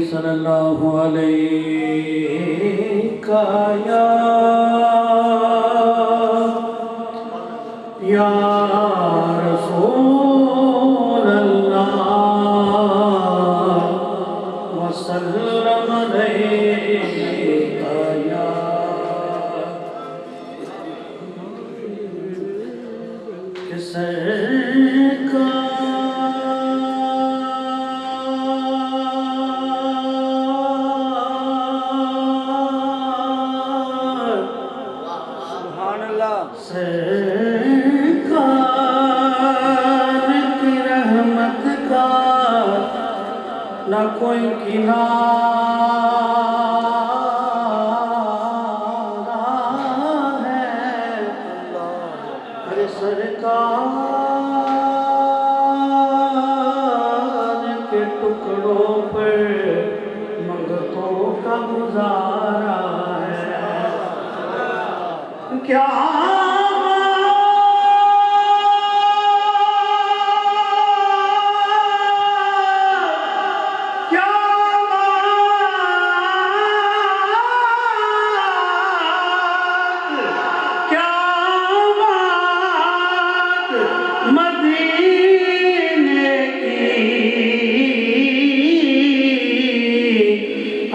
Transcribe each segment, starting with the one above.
صلی اللہ علیہ یا رسول اللہ وسلم علیہ یا سرکار کی رحمت کا نہ کوئی کنارہ ہے ارے سرکار کے ٹکڑوں پر منگتوں کا گزارا ہے کیا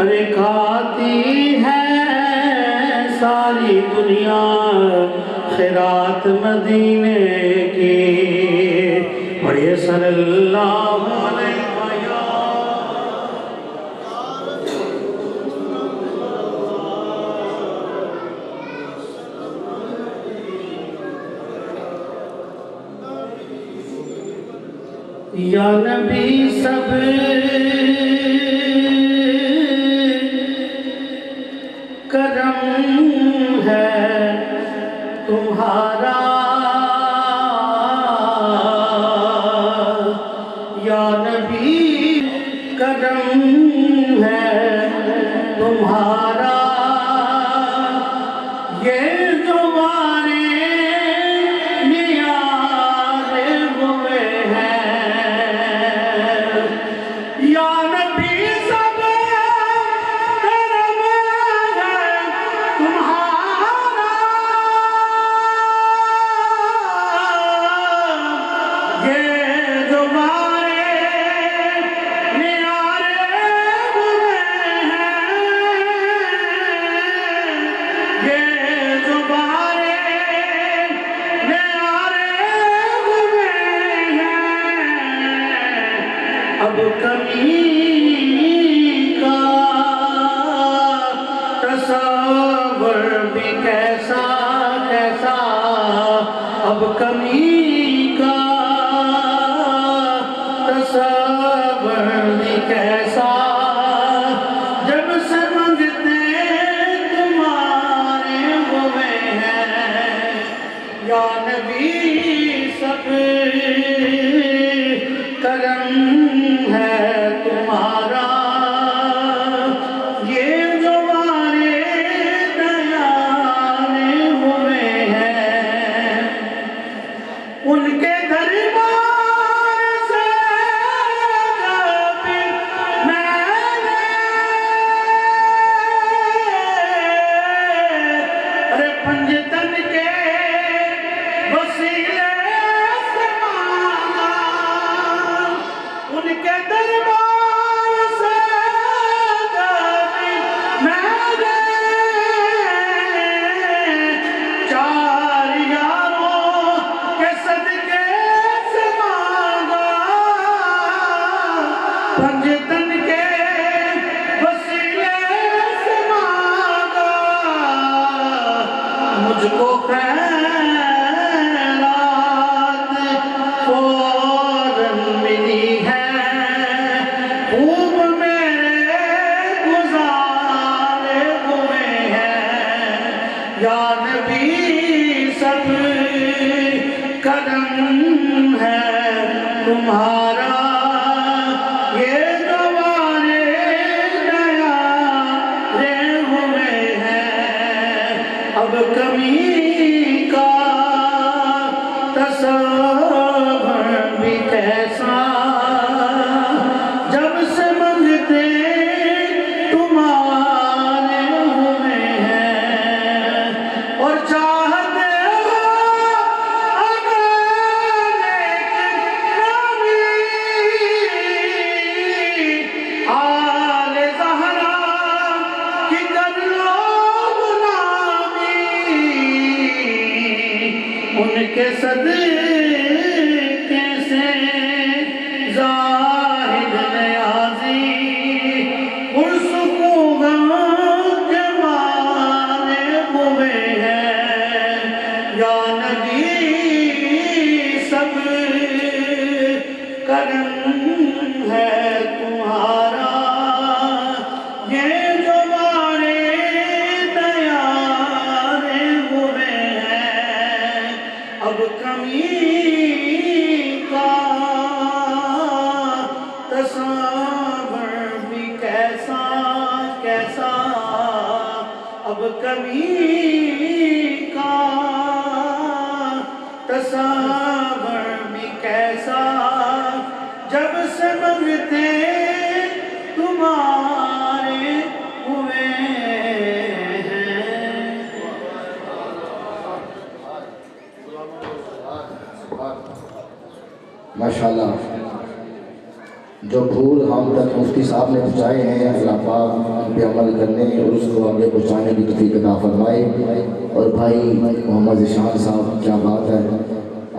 ارے کھاتی ہے ساری دنیا خیرات مدینے کی پڑھیے صلی اللہ علیہ یا نبی سب کرم ہے تمہارا یا نبی کرم ہے تمہارا یہ دوبارے نیاز ہوئے ہیں یا نبی سب اب کمی کا تصور بھی کیسا کیسا اب کمی کا تصور بھی کیسا جب سے منگتے تمہارے ہوئے ہیں یا نبی سب کرم ہے تمہارا یہ دوبارے دیانے ہوئے ہیں ان کے دربار سے جب میں نے ارے پنجتن کے وسیلے ان کے دربار سے جب میں نے چار یاروں کے صدقے سے مانگا پنجتن کے وسیلے سے مانگا مجھ کو خیرات فوراً ملی ہے خوب میرے گزارے ہوئے ہیں یا نبی سب کرم ہے تمہارا یہ دوبارے نیارے ہوئے ہیں اب کمی کا تصور بھی کیسا زاہد نیازی پرسکون کے مانے ہوئے ہیں یا نبی سب کرم ہے تمہارا یہ جو مارے دیانے ہوئے ہیں اب کمی کا تصور بھی کیسا کیسا اب کمی کا تصور بھی کیسا جب سے منگتے تمہارے ہوئے ہیں ماشاءاللہ جو پھول ہم تک مفتی صاحب نے پہنچائے ہیں اللہ پاک ان پہ عمل کرنے اور اس کو آگے پہنچانے کی توفیق عطا فرمائے۔ اور بھائی محمد ذیشان صاحب کیا بات ہے،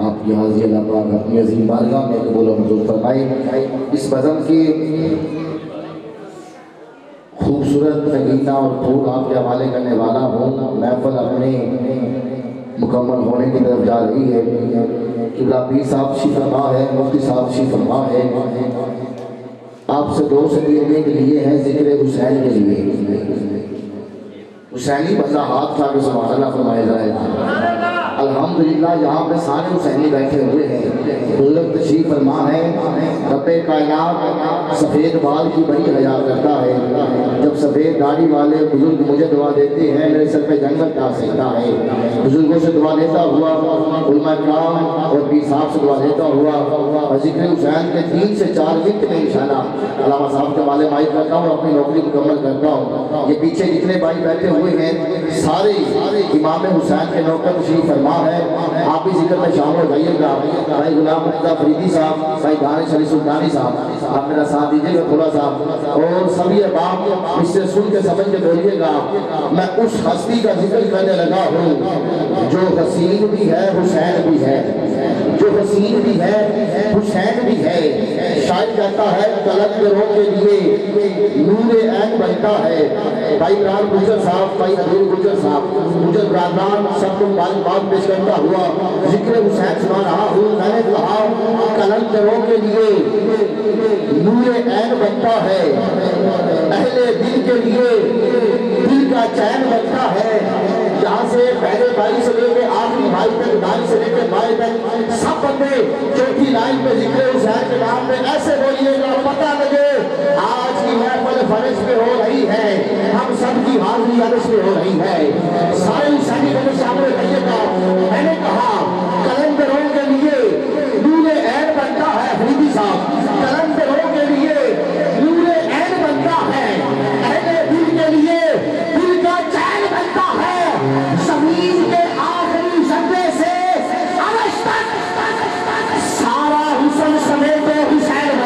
آپ کی حاضری اللہ پاک اپنی عظیم بارگاہ میں قبول و منظور فرمائے۔ اس بزم کی خوبصورت نگینہ اور پھول آپ کے حوالے کرنے والا ہوں۔ محفل اپنے مکمل ہونے کی طرف جا رہی ہے۔ قبلہ پیر صاحب تشریف فرما ہے، مفتی صاحب تشریف فرما ہے۔ آپ سے دو سے لینے کے لیے ہیں ذکر حسین کے لیے۔ حسینی بندہ ہاتھ اٹھا کے سبحان اللہ فرمائے جائے۔ الحمدللہ یہاں پہ سارے حسینی بیٹھے ہوئے ہیں۔ بزرگ تشریف فرما ہے، رب کائنات سفید بال کی بڑی حیا کرتا ہے۔ جب سفید داڑھی والے بزرگ مجھے دعا دیتے ہیں میرے سر پہ جنگل ٹا سکتا ہے۔ بزرگوں سے دعا لیتا ہوا، علماء کرام اور پیر صاحب سے دعا لیتا ہوا اور ذکر حسین کے 3 سے 4 منٹ میں انشاءاللہ علامہ صاحب کے والے مائک کرتا ہوں، اپنی نوکری مکمل کرتا ہوں۔ یہ پیچھے جتنے بھائی بیٹھے ہوئے ہیں سارے امام حسین کے نوکر تشریف فرما ہے۔ آپ بھی ذکر میں شامل ہو جائیے گا۔ بھائی غلام مرتضیٰ فریدی صاحب، بھائی دانش علی سلطانی صاحب، آپ میرا ساتھ دیجیے گا تھوڑا سا، اور سبھی احباب اس سے سن کے سمجھ کے بولیے گا۔ میں اس ہستی کا ذکر کرنے لگا ہوں جو حسین بھی ہے حسین بھی ہے، جو حسین بھی ہے حسین بھی ہے۔ شاعر کہتا ہے قلندروں کے لیے نور عین بنتا ہے۔ بھائی عمران گجر صاحب، بھائی عبدال گجر صاحب، گجر برادران سب کو مبارکباد پیش کرتا ہوا ذکر حسین سنا رہا ہوں۔ میں نے کہا قلندروں کے لیے نور عین بنتا ہے، اہل دل کے لیے دل کا چین بنتا ہے۔ جہاں سے پہلے بھائی سے لے کے آخری بھائی تک، دائیں سے لے کے بائیں تک سب بندے چوتھی لائن پہ ذکر حسین کے نام پہ ایسے بولیے گا پتہ لگے آج کی محفل فرش پہ ہو رہی ہے، ہم سب کی حاضری عرش پہ ہو رہی ہے۔ سارے حسینی بندے شامل رہیے گا۔ میں نے کہا قلندروں کے لیے نور عین بنتا ہے، فریدی صاحب قلندروں کے لیے نور عین بنتا ہے، اہل دل کے لیے دل کا چین بنتا ہے۔ زمین کے آخری ذرے سے عرش تک سارا حسن سمیت حسین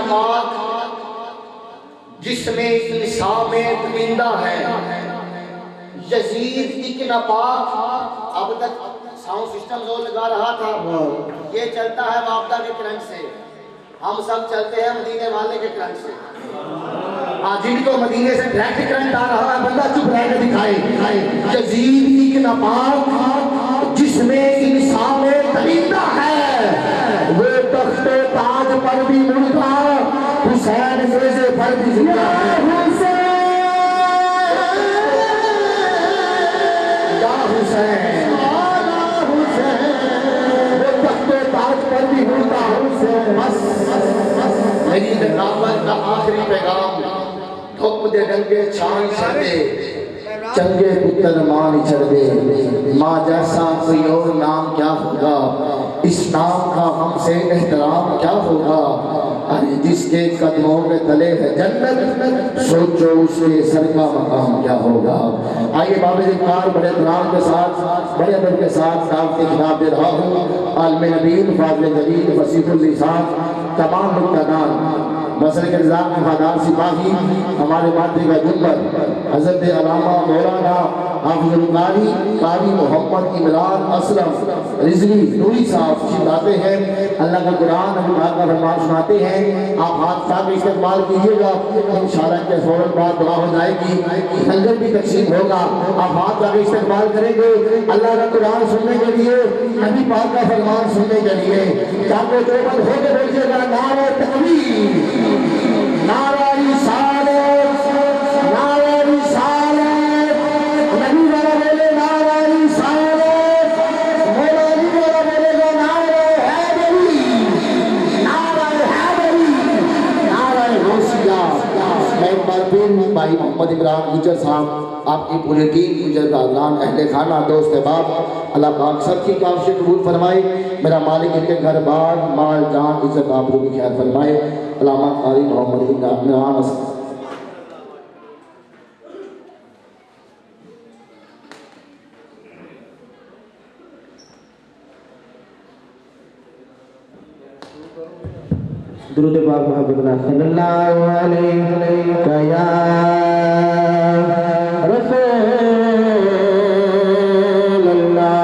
ناپاک جس میں انسان میں درندہ ہے، یزید ایک ناپاک۔ اب تک ساؤنڈ سسٹم زور لگا رہا تھا، یہ چلتا ہے وابدہ کے کرنٹ سے، ہم سب چلتے ہیں مدینے والے کے کرنٹ سے۔ جن کو مدینے سے ڈائریکٹ کرنٹ آ رہا ہے بندہ چپ رہ کے دکھائے۔ یزید ایک ناپاک جس میں انسان میں درندہ ہے، وہ تخت تاج پر بھی مردہ، حسین میزے پر بھی زندہ ہے۔ یا حسین، وہ تخت تاج پر بھی مردہ، بس میری نکابت کا آخری پیغام، دھوپ دے ڈنگے چھان چھڑ دے، چنگے پتر ماں چھڑ دے، ماں جیسا کوئی اور نام کیا ہوگا، اس نام کا ہم سے احترام کیا ہوگا، ارے جس کے قدموں کے تلے ہے جنت، سوچو اس کے سر کا مقام کیا ہوگا۔ آئیے باب ذکر بڑے احترام کے ساتھ، بڑے ادب کے ساتھ دعوت خطاب دے رہا ہوں۔ عالم نبیل فاضل جلیل وسیع اللسان، تمام مقتدان مسلک نظام کے وفادار سپاہی، ہمارے مادری کا گنبد حضرت علامہ مولانا حافظ القاری قاری محمد عمران اسلم رضوی نوری صاحب سناتے ہیں، اللہ کا قرآن ابھی بات کا فرمان سناتے ہیں۔ آپ ہاتھ اٹھا کے استقبال کیجیے گا، انشاءاللہ کے فوراً بعد دعا ہو جائے گی، لنگر بھی تقسیم ہوگا، آپ ہاتھ اٹھا کے استقبال کریں گے اللہ کا قرآن سننے کے لیے، نبی پاک کا فرمان سننے کے لیے۔ چاہے جو بند ہو کے بولیے گا نعرہ تکبیر، نعرہ رسالت، نعرہ رسالت، نبی والا بولے نعرہ رسالت، مولا علی والا بولے گا نعرہ حیدری، نعرہ حیدری، نعرہ غوثیہ۔ میں ایک بار پھر بھائی محمد عمران گجر صاحب، آپ کی پوری ٹیم گجر کاغان، اہل خانہ، دوست احباب، اللہ پاک سب کی کاوشیں قبول فرمائے، میرا مالک ان کے گھر بار مال جان عزت آبرو کی خیر فرمائے۔ علامہ قاری محمد عمران اسلم۔ درود پاک محمد صلی اللہ علیہ یا رسول اللہ،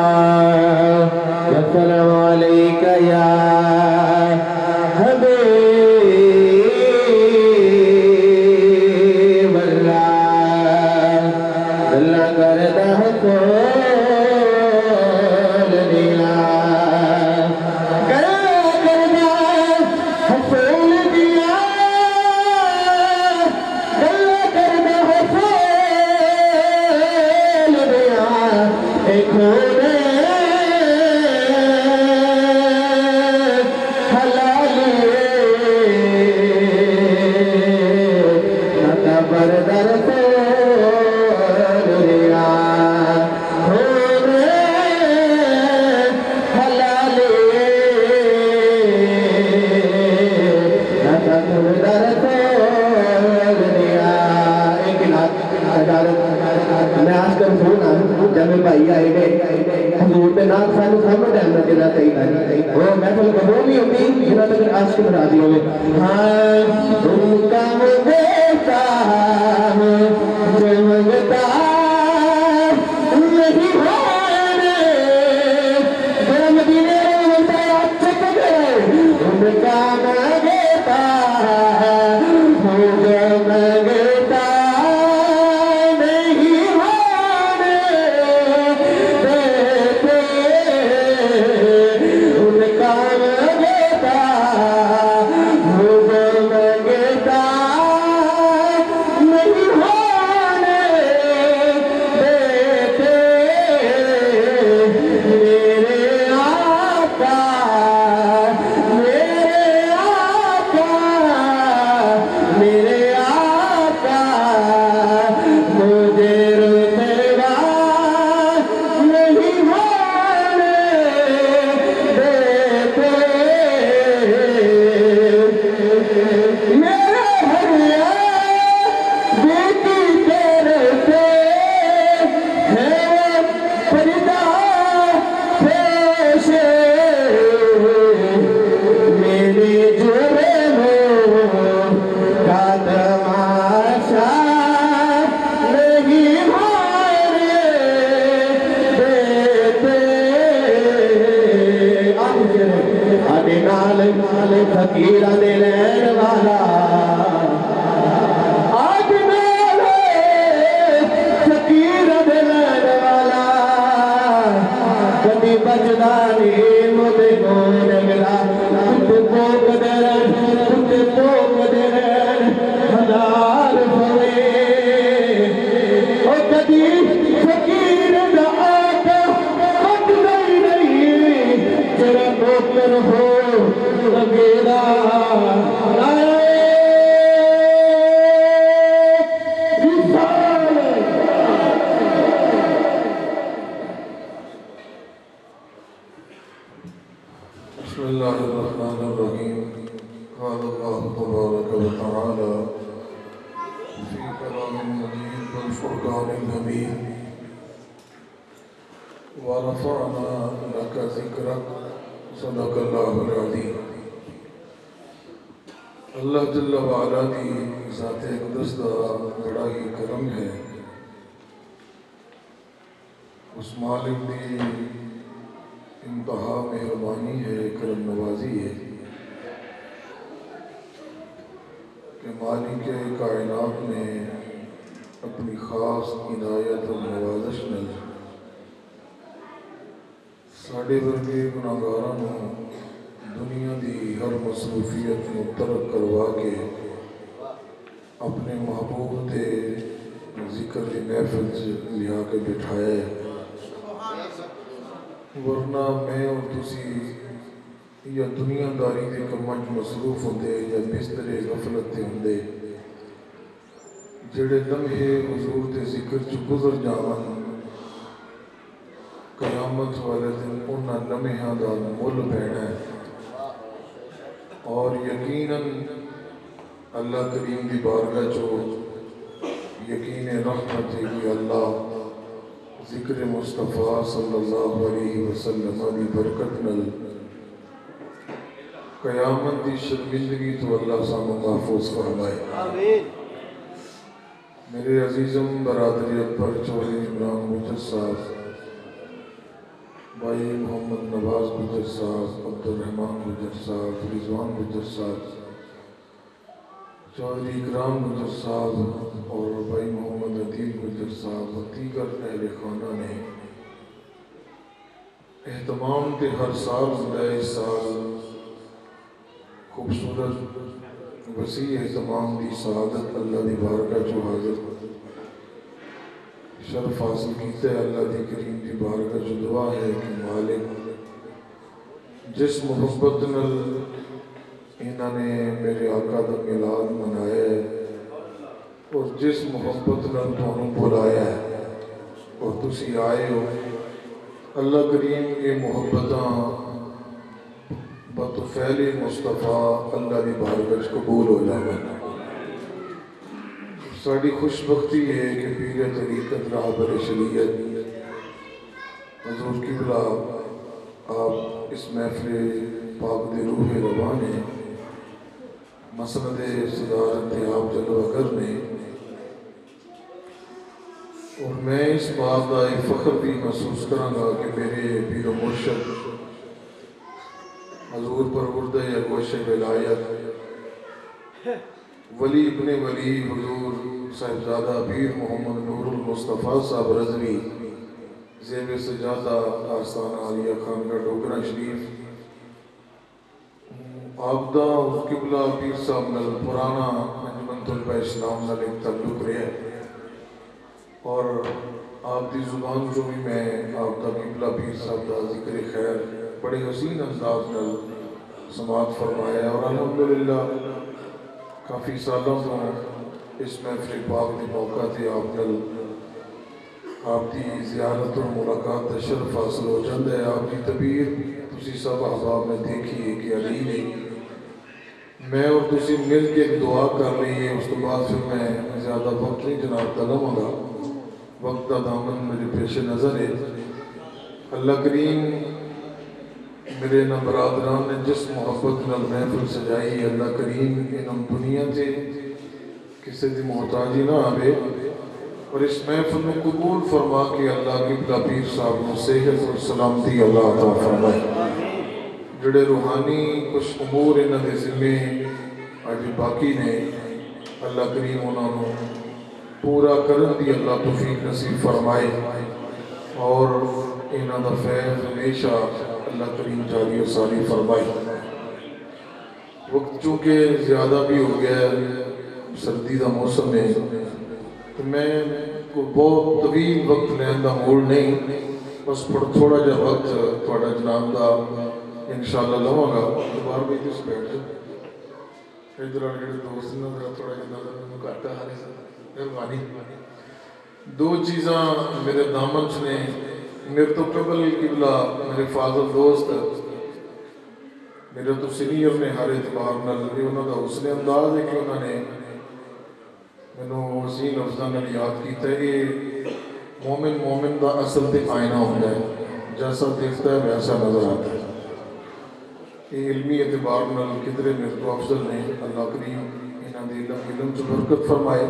السلام علیکہ یا حبیب اللہ، اللہ کرتا ہے بھائی آئے گئے حضور پہ نام سانو سامنے ٹائم نہ دینا چاہیے، وہ محفل قبول نہیں ہوتی جنہاں تک عاشق بنا دی ہوئے۔ ہاں تم کا دیتا جو منگتا نہیں ہونے، میرا مدینے منگتا آپ چک گئے، تم کا منگتا جو منگتا کدی فقیر دا آقا خود نہیں جڑا نوکر ہو لگیرا بسم اللہ الرحمن الرحیم قال اللہ تبارک و تعالی فی کلام مجید والفرقان الحمید ورفعنا لک ذکرک صدق اللہ العظیم۔ اللہ جل وعلا دی ذات اقدس دا بڑا ہی کرم ہے، اس مالک دی انتہا مہربانی ہے، کرم نوازی ہے کہ مالک کائنات نے اپنی خاص عنایت اور نوازش میں ساڑھے ورگے گناہگاراں دنیا دی ہر مصروفیت کو ترک کروا کے اپنے محبوب تے ذکر کی محفل سے لیا کے بٹھایا ہے، ورنہ میں اور تسی یا دنیا داری دے کماں مصروف ہوندے یا بستر غفلت تے ہوندے، جڑے لمحے حضور دے ذکر چ گزر جاون قیامت والے دن انہاں لمحاں دا مل پینا ہے، اور یقیناً اللہ کریم دی بارگاہ چو یقین رحمت ہے کہ اللہ ذکر مصطفیٰ صلی اللہ علیہ وسلم دی برکت نل قیامت دی شرمندگی تو اللہ سانو محفوظ فرمائے۔ میرے عزیزم برادری اکبر چودھری عمران گجر صاحب، بھائی محمد نواز گجر صاحب، عبد الرحمن گجر صاحب، رضوان گجر صاحب، چودھری اکرام گجر صاحب اور بھائی محمد عدیل گجر صاحب اور دیگر اہل خانہ نے اہتمام کے ہر سال ہوتا ہے، اس سال خوبصورت وسیع اہتمام دی سعادت اللہ دی بارگاہ جو حاضر شرف حاصل کیتا ہے۔ اللہ دی کریم دی بارگاہ جو دعا ہے کہ مالک جس محبت نل انہوں نے میرے آقا دا میلاد منایا ہے اور جس محبت نل تانوں بلایا ہے اور تسی آئے ہو، اللہ کریم یہ محبتاں بطفیل مصطفیٰ اللہ دی بارگاہ قبول ہو جانا۔ ساڑی خوش بختی ہے کہ پیر طریقت راہبر شریعت حضور قبلہ آپ اس محفل پاک دی روح روان ہیں، مسند صدارت آپ جلوہ کرنے، اور میں اس بات کا ایک فخر بھی محسوس کرانگا کہ میرے پیر و مرشد حضور پروردہ گوش ولایت ولی ابن ولی حضور صاحبزادہ پیر محمد نور المصطفیٰ صاحب رضوی زیب سجادہ آستانہ عالیہ خانگاہ ڈوگرہ شریف آبدہ قبلہ پیر صاحب نل پرانا انجمن طلبہ اسلام نل ایک تعلق رہے ہیں، اور آپ دی زبان جو بھی میں آبدہ قبلہ پیر صاحب دا ذکر خیر بڑے حسین انداز نل سماعت فرمایا، اور الحمدللہ کافی سالوں سے اس محفل پاک دی موقع تھے آپ نل آپ دی زیارت اور ملاقات دا شرف حاصل ہو جاندہ ہے۔ آپ کی طبیعت تسی سب احباب میں دیکھیے کہ علی نے میں اور تسی مل کے ایک دعا کر رہی ہے، اس کے بعد پھر میں زیادہ وقت نہیں جناب طلب گا، وقت کا دامن میرے پیش نظر ہے۔ اللہ کریم میرے نا برادران نے جس محبت نال محفل سجائی، اللہ کریم انہوں دنیا سے کسی دی محتاجی نہ آوے، اور اس محفل میں قبول فرما کے اللہ قبلہ پیر صاحب نے صحت اور سلامتی اللہ عطا فرمائے۔ جڑے روحانی کچھ امور انہوں نے ذمے آج باقی نے، اللہ کریم انہوں نے پورا کرن دی اللہ توفیق نصیب فرمائے، اور انہوں دا فیض ہمیشہ اللہ کریم جاری و ساری فرمائے۔ وقت چونکہ زیادہ بھی ہو گیا ہے، سردی دا موسم ہے، تو میں کوئی بہت طویل وقت لین دا موڑ نہیں، بس تھوڑا جا وقت تھوڑا جناب دا انشاءاللہ لواں گا۔ دوبارہ بھی تس بیٹھ جائے ادھر آنے جڑے دوست نے ذرا تھوڑا جناب دا گھاٹا حالی سے مہربانی۔ دو چیزاں میرے دامن چ نے، میرے تو قبل قبلہ میرے فاضل دوست میرے تو سینئر نے ہر اعتبار نال انہوں دا حسن انداز ہے کہ انہوں نے مینوں وسیع لفظاں نال یاد کیتا ہے کہ مومن دا اصل تے آئینہ ہوتا ہے، جیسا دیکھتا ہے ویسا نظر آتا ہے۔ یہ علمی اعتبار نال کدرے میرے تو افضل نے، اللہ کریم انہاں دے علم چ برکت فرمائے،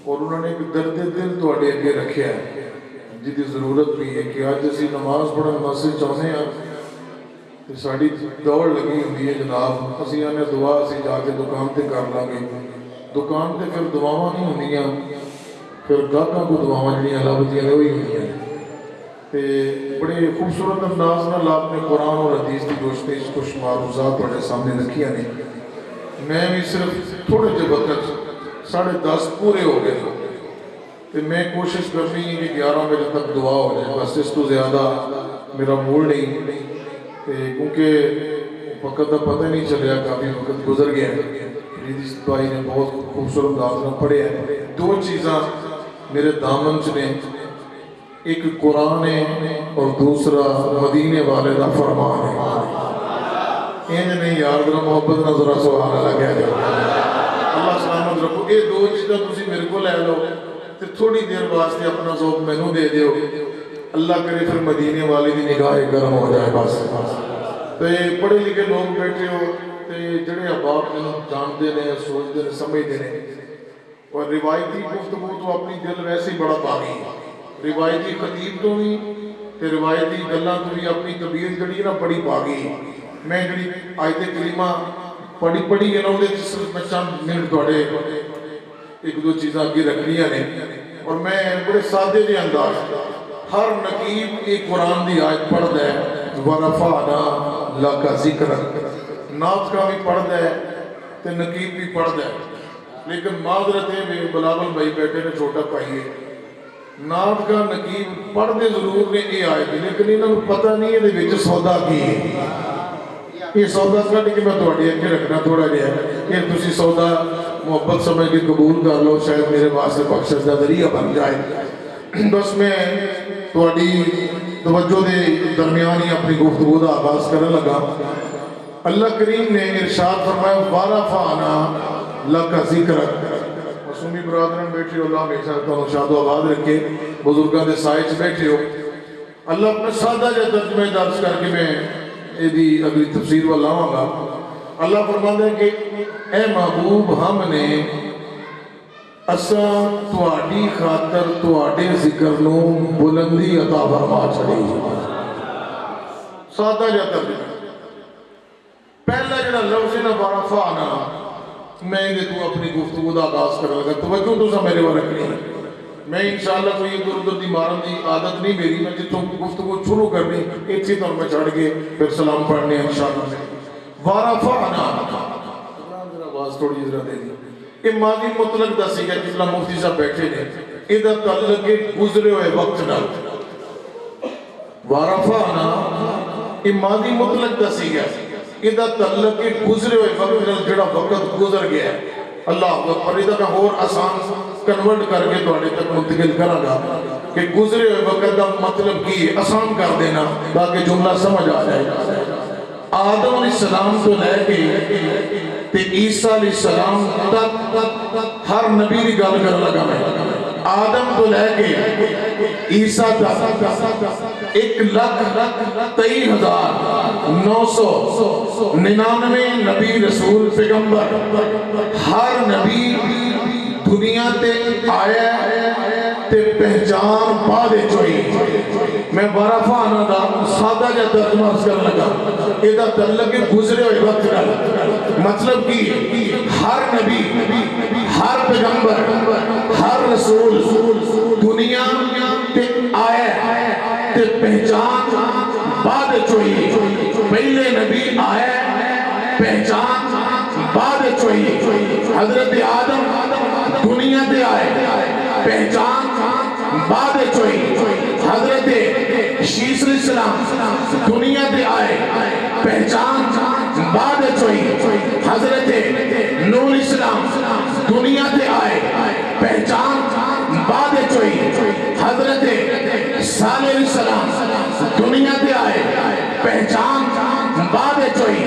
اور انہوں نے ایک درد دل تواڈے اگے رکھیا ہے جدی ضرورت بھی ہے کہ آج اسی نماز پڑھن مسجد چاہنے ہیں کہ ساڑی دوڑ لگی ہوئی ہے جناب، اسی آنے دعا اسی جا کے دکان تے کر لانگے، دکان تے پھر دعاواں نہیں ہوندیاں، پھر گاہکاں کو دعاواں جڑیاں لبدیاں وہی ہوندیاں۔ تے بڑے خوبصورت انداز نال آپ نے قرآن اور حدیث کی روشنی کچھ معروضات تواڈے سامنے رکھیاں نے۔ میں بھی صرف تھوڑے جے وقت 10:30 پورے ہو گئے تو میں کوشش کرنی ہے کہ 11 بجے تک دعا ہو جائے، بس اس تو زیادہ میرا موڈ نہیں، کیونکہ وقت کا پتہ نہیں چلیا، کافی وقت گزر گیا ہے۔ ریدیس بھائی نے بہت خوبصورت انداز میں پڑھے ہیں۔ دو چیزاں میرے دامن چ نے، ایک قرآن ہے اور دوسرا مدینے والے دا فرمان ہے۔ انج نہیں یار ذرا محبت نہ ذرا سبحان اللہ کہہ جاؤ، اللہ سلامت رکھو۔ یہ دو چیزاں تسی میرے کو لے لو تے تھوڑی دیر واسطے اپنا ذوق مینوں دے دیو، اللہ کرے پھر مدینے والے دی نگاہ گرم ہو جائے بس۔ تے پڑھے لکھے لوگ بیٹھے ہو تے جڑے احباب مینوں جانتے نے، سوچتے نے، سمجھتے نے، اور روایتی گفتگو تو اپنی دل ویسے ہی بڑا باغی ہے، روایتی خطیب تو بھی تے روایتی گلاں تو بھی اپنی طبیعت جڑی ہے نا بڑی باغی ہے۔ میں جڑی آیت کریمہ پڑھی ہے نا وہ صرف میں چند منٹ تواڈے ایک دو چیزاں اگے رکھنیاں نے، اور میں بڑے سادے جے انداز ہر نقیب ایک قرآن دی آیت پڑھدا ہے، وَرَفَعْنَا لَكَ ذِكْرَكَ، نعت کا بھی پڑھدا ہے تے نقیب بھی پڑھدا ہے، لیکن معذرت ہے بلاول بھائی بیٹھے نے چھوٹا پائی ہے، نعت کا نقیب پڑھدے ضرور نے یہ آیت، لیکن انہوں نے پتہ نہیں ہے وچ سودا کی ہے۔ یہ سودا کٹ کے میں تواڈے اگے رکھنا تھوڑا جہا ہے کہ تسی سودا محبت سمجھ کے قبول کر لو، شاید میرے واسطے بخشش کا ذریعہ بن جائے۔ بس میں تواڈی توجہ دے درمیان ہی اپنی گفتگو کا آغاز کرنے لگا۔ اللہ کریم نے ارشاد فرمایا وَرَفَعْنَا لَكَ ذِكْرَكَ۔ معصومی برادران بیٹھے ہو، اللہ ہمیشہ تمہیں شاد و آباد رکھے، بزرگاں دے سائے وچ بیٹھے ہو۔ اللہ اپنا سادہ جا ترجمہ درج کر کے میں ایدی اگلی تفسیر والا آواں گا۔ اللہ فرماتا ہے کہ اے محبوب ہم نے اساں تواڈی خاطر تواڈے ذکر نو بلندی عطا فرما چھڑی۔ سادہ جا ترجمہ، پہلا جڑا لفظ ہے نا ورفعنا، میں یہ تو اپنی گفتگو دا آغاز کرنے لگا، توجہ تو سا میرے وہاں رکھنی ہے۔ میں انشاءاللہ کوئی ادھر ادھر دی مارن دی عادت نہیں میری، میں جتوں گفتگو شروع کرنی اتھی طور میں چڑھ گئے پھر سلام پڑھنے انشاءاللہ۔ وَرَفَعْنَا، آواز تھوڑی ذرا دے دی، یہ ماضی مطلق دا سی گا جتنا مفتی صاحب بیٹھے نے، ادھر تعلق کے گزرے ہوئے وقت نال۔ وَرَفَعْنَا یہ ماضی مطلق دا سی گا، ادھر تعلق کے گزرے ہوئے وقت نال جڑا وقت گزر گیا ہے۔ اللہ اکبر، ادھر میں اور آسان کنورٹ کر کے تواڈے تک منتقل کراں گا کہ گزرے ہوئے وقت کا مطلب کی ہے، آسان کر دینا تاکہ جملہ سمجھ آ جائے۔ آدم علیہ السلام تو لے کے تے عیسیٰ علیہ السلام تک ہر نبی کی گل کر لگا میں، آدم تو لے کے عیسیٰ تک 1,23,999 نبی رسول پیغمبر، ہر نبی دنیا تے آیا تے پہچان پا دے چوئی۔ میں ورفعنا دا سادہ جا ترجمہ کرنے لگا، ادھا تعلق کے گزرے ہوئے وقت کا مطلب کی ہر نبی، ہر پیغمبر، ہر رسول دنیا تے آیا تے پہچان بعد چوئی۔ پہلے نبی آیا پہچان بعد چوئی۔ حضرت آدم دنیا تے آئے پہچان بعد چوئی حضرت شیس علیہ السلام دنیا دے آئے پہچان بعد چوئی حضرت نوح علیہ السلام دنیا دے آئے پہچان بعد چوئی حضرت صالح علیہ السلام دنیا دے آئے پہچان بعد چوئی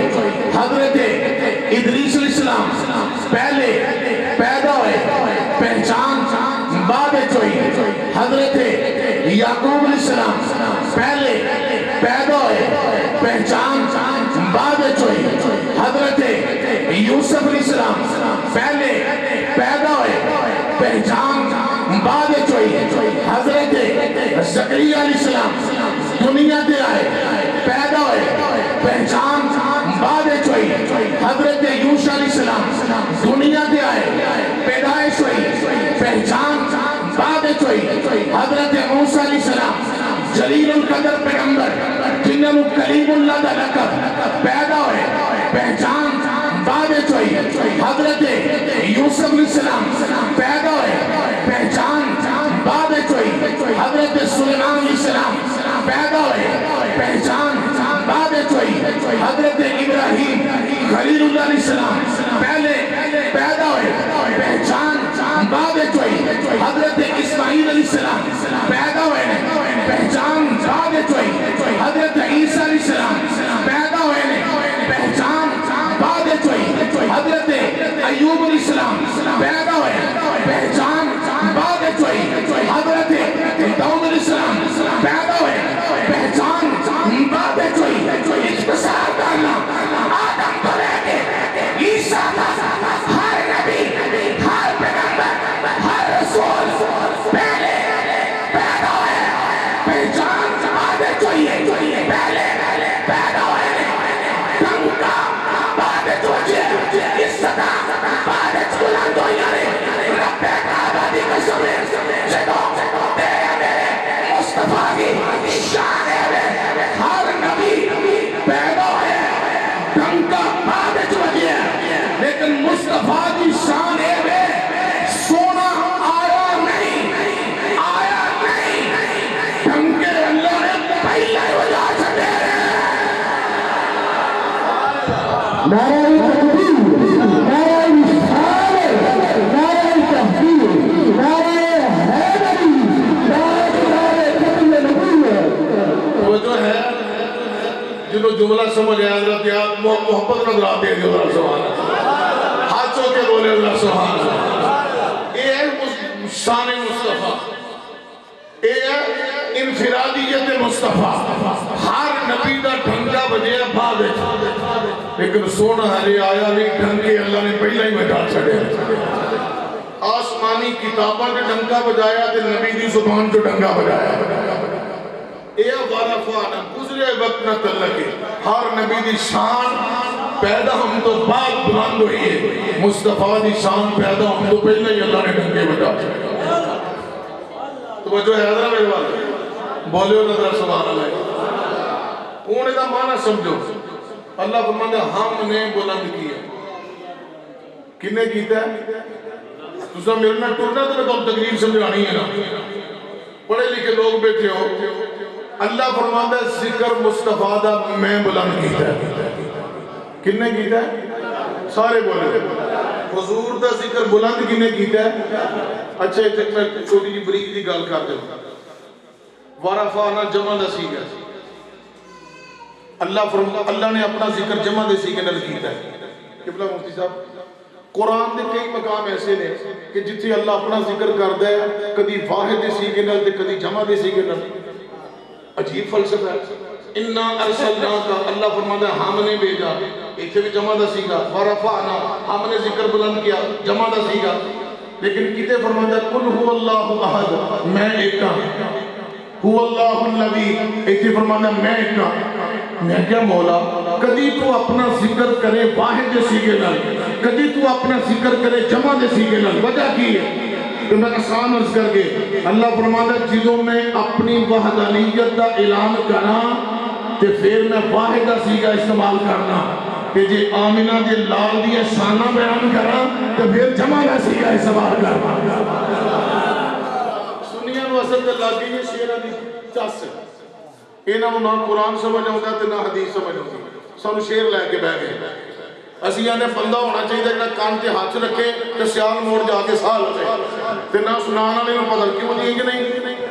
حضرت ادریس علیہ السلام پہلے پیدا ہوئے پہچان بعد چوئی حضرت یعقوب علیہ السلام پہلے پیدا ہوئے پہچان بعد چوئی حضرت یوسف علیہ السلام پہلے پیدا ہوئے پہچان بعد چوئی حضرت زکریا علیہ السلام دنیا دے آئے پیدا ہوئے پہچان بعد چوئی حضرت یوشع علیہ السلام دنیا دے آئے پیدائش ہوئی پہچان بعد چوئی حضرت موسیٰ علیہ السلام جلیل القدر پیغمبر جنہوں کلیم اللہ دا لقب پیدا ہوئے پہچان بعد چوئی حضرت یوسف علیہ السلام پیدا ہوئے پہچان بعد چوئی حضرت سلیمان علیہ السلام پیدا ہوئے پہچان بعد چوئی حضرت ابراہیم خلیل اللہ علیہ السلام پہلے پیدا ہوئے پہچان بعد چوئی حضرت اسماعیل علیہ السلام پیدا ہوئے پہچان بعد چوئی حضرت عیسیٰ علیہ السلام پیدا ہوئے پہچان بعد چوئی حضرت ایوب علیہ السلام پیدا ہوئے پہچان بعد چوئی حضرت داؤد علیہ السلام پیدا ہوئے پہچان بعد چوئی اختصار کرنا آدم کو لے کے عیسیٰ تک ہر نبی ہر پیغمبر ہر رسول پہلے پیدا ہوئے پہچان بعد چوئی پہلے پیدا ہوئے ڈنکا بعد چوئی استدا بعد بلند ہوئی رب کعبہ دی قسم جدو تیرے میرے مصطفیٰ کی شان ہے ہر نبی پیدا ہوئے ڈنکا بعد چوئی لیکن مصطفیٰ کی شان ہے سونا آیا نہیں ڈنکے اللہ نے پہلے وجہ سے دے نعرہ تکبیر، نعرہ رسالت، نعرہ تحقیر، نعرہ حیدری، نعرہ ختم نبوت۔ وہ جو ہے جنہوں جملہ سمجھ آیا حضرت یاد محبت نظر آتے ہیں جو سبحان اللہ ہاتھوں کے بولے اللہ سبحان اللہ یہ ہے شان مصطفیٰ یہ ہے انفرادیت مصطفیٰ ہر نبی دا ڈھنگا بجے بعد لیکن سونا ہری آیا نہیں ڈھنگے اللہ نے پہلا ہی بجا چھڑے آسمانی کتابہ نے ڈھنگا بجایا تے نبی دی زبان جو ڈھنگا بجایا اے وارفانا گزرے وقت نہ تلکے ہر نبی دی شان پیدا ہم تو بعد بلند ہوئی ہے مصطفیٰ دی شان پیدا ہم تو پہلے ہی اللہ نے ڈھنگے بجا چھڑے تو وہ جو ہے حضرہ میرے والے بولے ہو نظر سبحان اللہ انہیں دا معنی سمجھو اللہ فرماتا ہے ہم نے بلند کیا کنے کیتا ہے تُسا میرے نہ ٹرنا تو میں تو تقریر سمجھانی ہے نا پڑھے لکھے لوگ بیٹھے ہو اللہ فرماتا ہے ذکر مصطفیٰ دا میں بلند کیتا ہے کنے کیتا ہے سارے بولے حضور دا ذکر بلند کنے کیتا ہے اچھا ایک میں چھوٹی جی بریک دی گال کر دوں وارفانا جمع دا سیگا اللہ نے اپنا ذکر جمع دے سیگے نل کیتا ہے قبلہ مفتی صاحب قرآن دے کئی مقام ایسے نے کہ جتھے اللہ اپنا ذکر کر دے کدی واحد دے سیگے نل دے کدی جمع دے سیگے نل عجیب فلسفہ ہے اِنَّا أَرْسَلْنَاكَ اللہ فرماتا ہے ہم نے بھیجا ایک سے بھی جمع دا سیگا وَرَفَعْنَا ہم نے ذکر بلند کیا جمع دا سیگا لیکن کتے فرماتا ہے قُلْ هُوَ اللَّهُ أَحَدٌ میں ایک ہوں هُوَ اللَّهُ الَّذِي ایک سے فرماتا ہے میں ایک ہوں میں کیا مولا کدی تو اپنا ذکر کرے واحد دے سیگے نل کدی تو اپنا ذکر کرے جمع دے سیگے نل وجہ کی ہے تو میں آسان عرض کر کے اللہ فرماتا ہے جدوں میں اپنی وحدانیت دا اعلان کرنا تے پھر میں واحدہ سیگا استعمال کرنا کہ جے آمینہ دے لال دیا شانہ بیان کرنا تو پھر جمع دا سیگا استعمال کرنا سنی کئیاں نوں اصل تے لگ گئی ہے شیراں دی چس انہاں نوں نہ قرآن سمجھ آਉਂਦਾ تے نہ حدیث سمجھ آਉਂਦੀ سانو شیر لے کے بہ گئے اسی آنے بندہ ہونا چاہیے جڑا کان تے ہاتھ رکھے تے سیال موڑ جا کے سال لے تے نہ سنان والے نوں پتہ کیوں نہیں کہ نہیں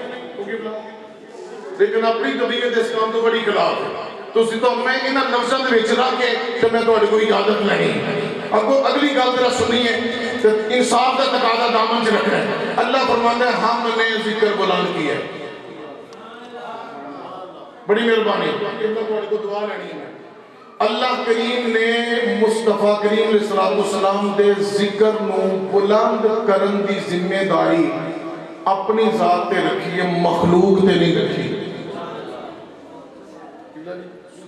لیکن اپنی طبیعت اس کام تو بڑی خلاف ہے تو تو میں انہاں لفظاں دے وچ رہ کے تے میں تہاڈی کوئی اجازت نہیں اگلی گل ذرا سنیے تے انصاف دا تقاضا دامن چ رکھنا ہے اللہ فرماتا ہے ہم نے ذکر بلند کیا ہے بڑی مہربانی تہاڈے کو دعا لینی ہے اللہ کریم نے مصطفیٰ کریم علیہ السلام دے ذکر نو بلند کرن دی ذمہ داری اپنی ذات تے رکھی ہے مخلوق تے نہیں رکھی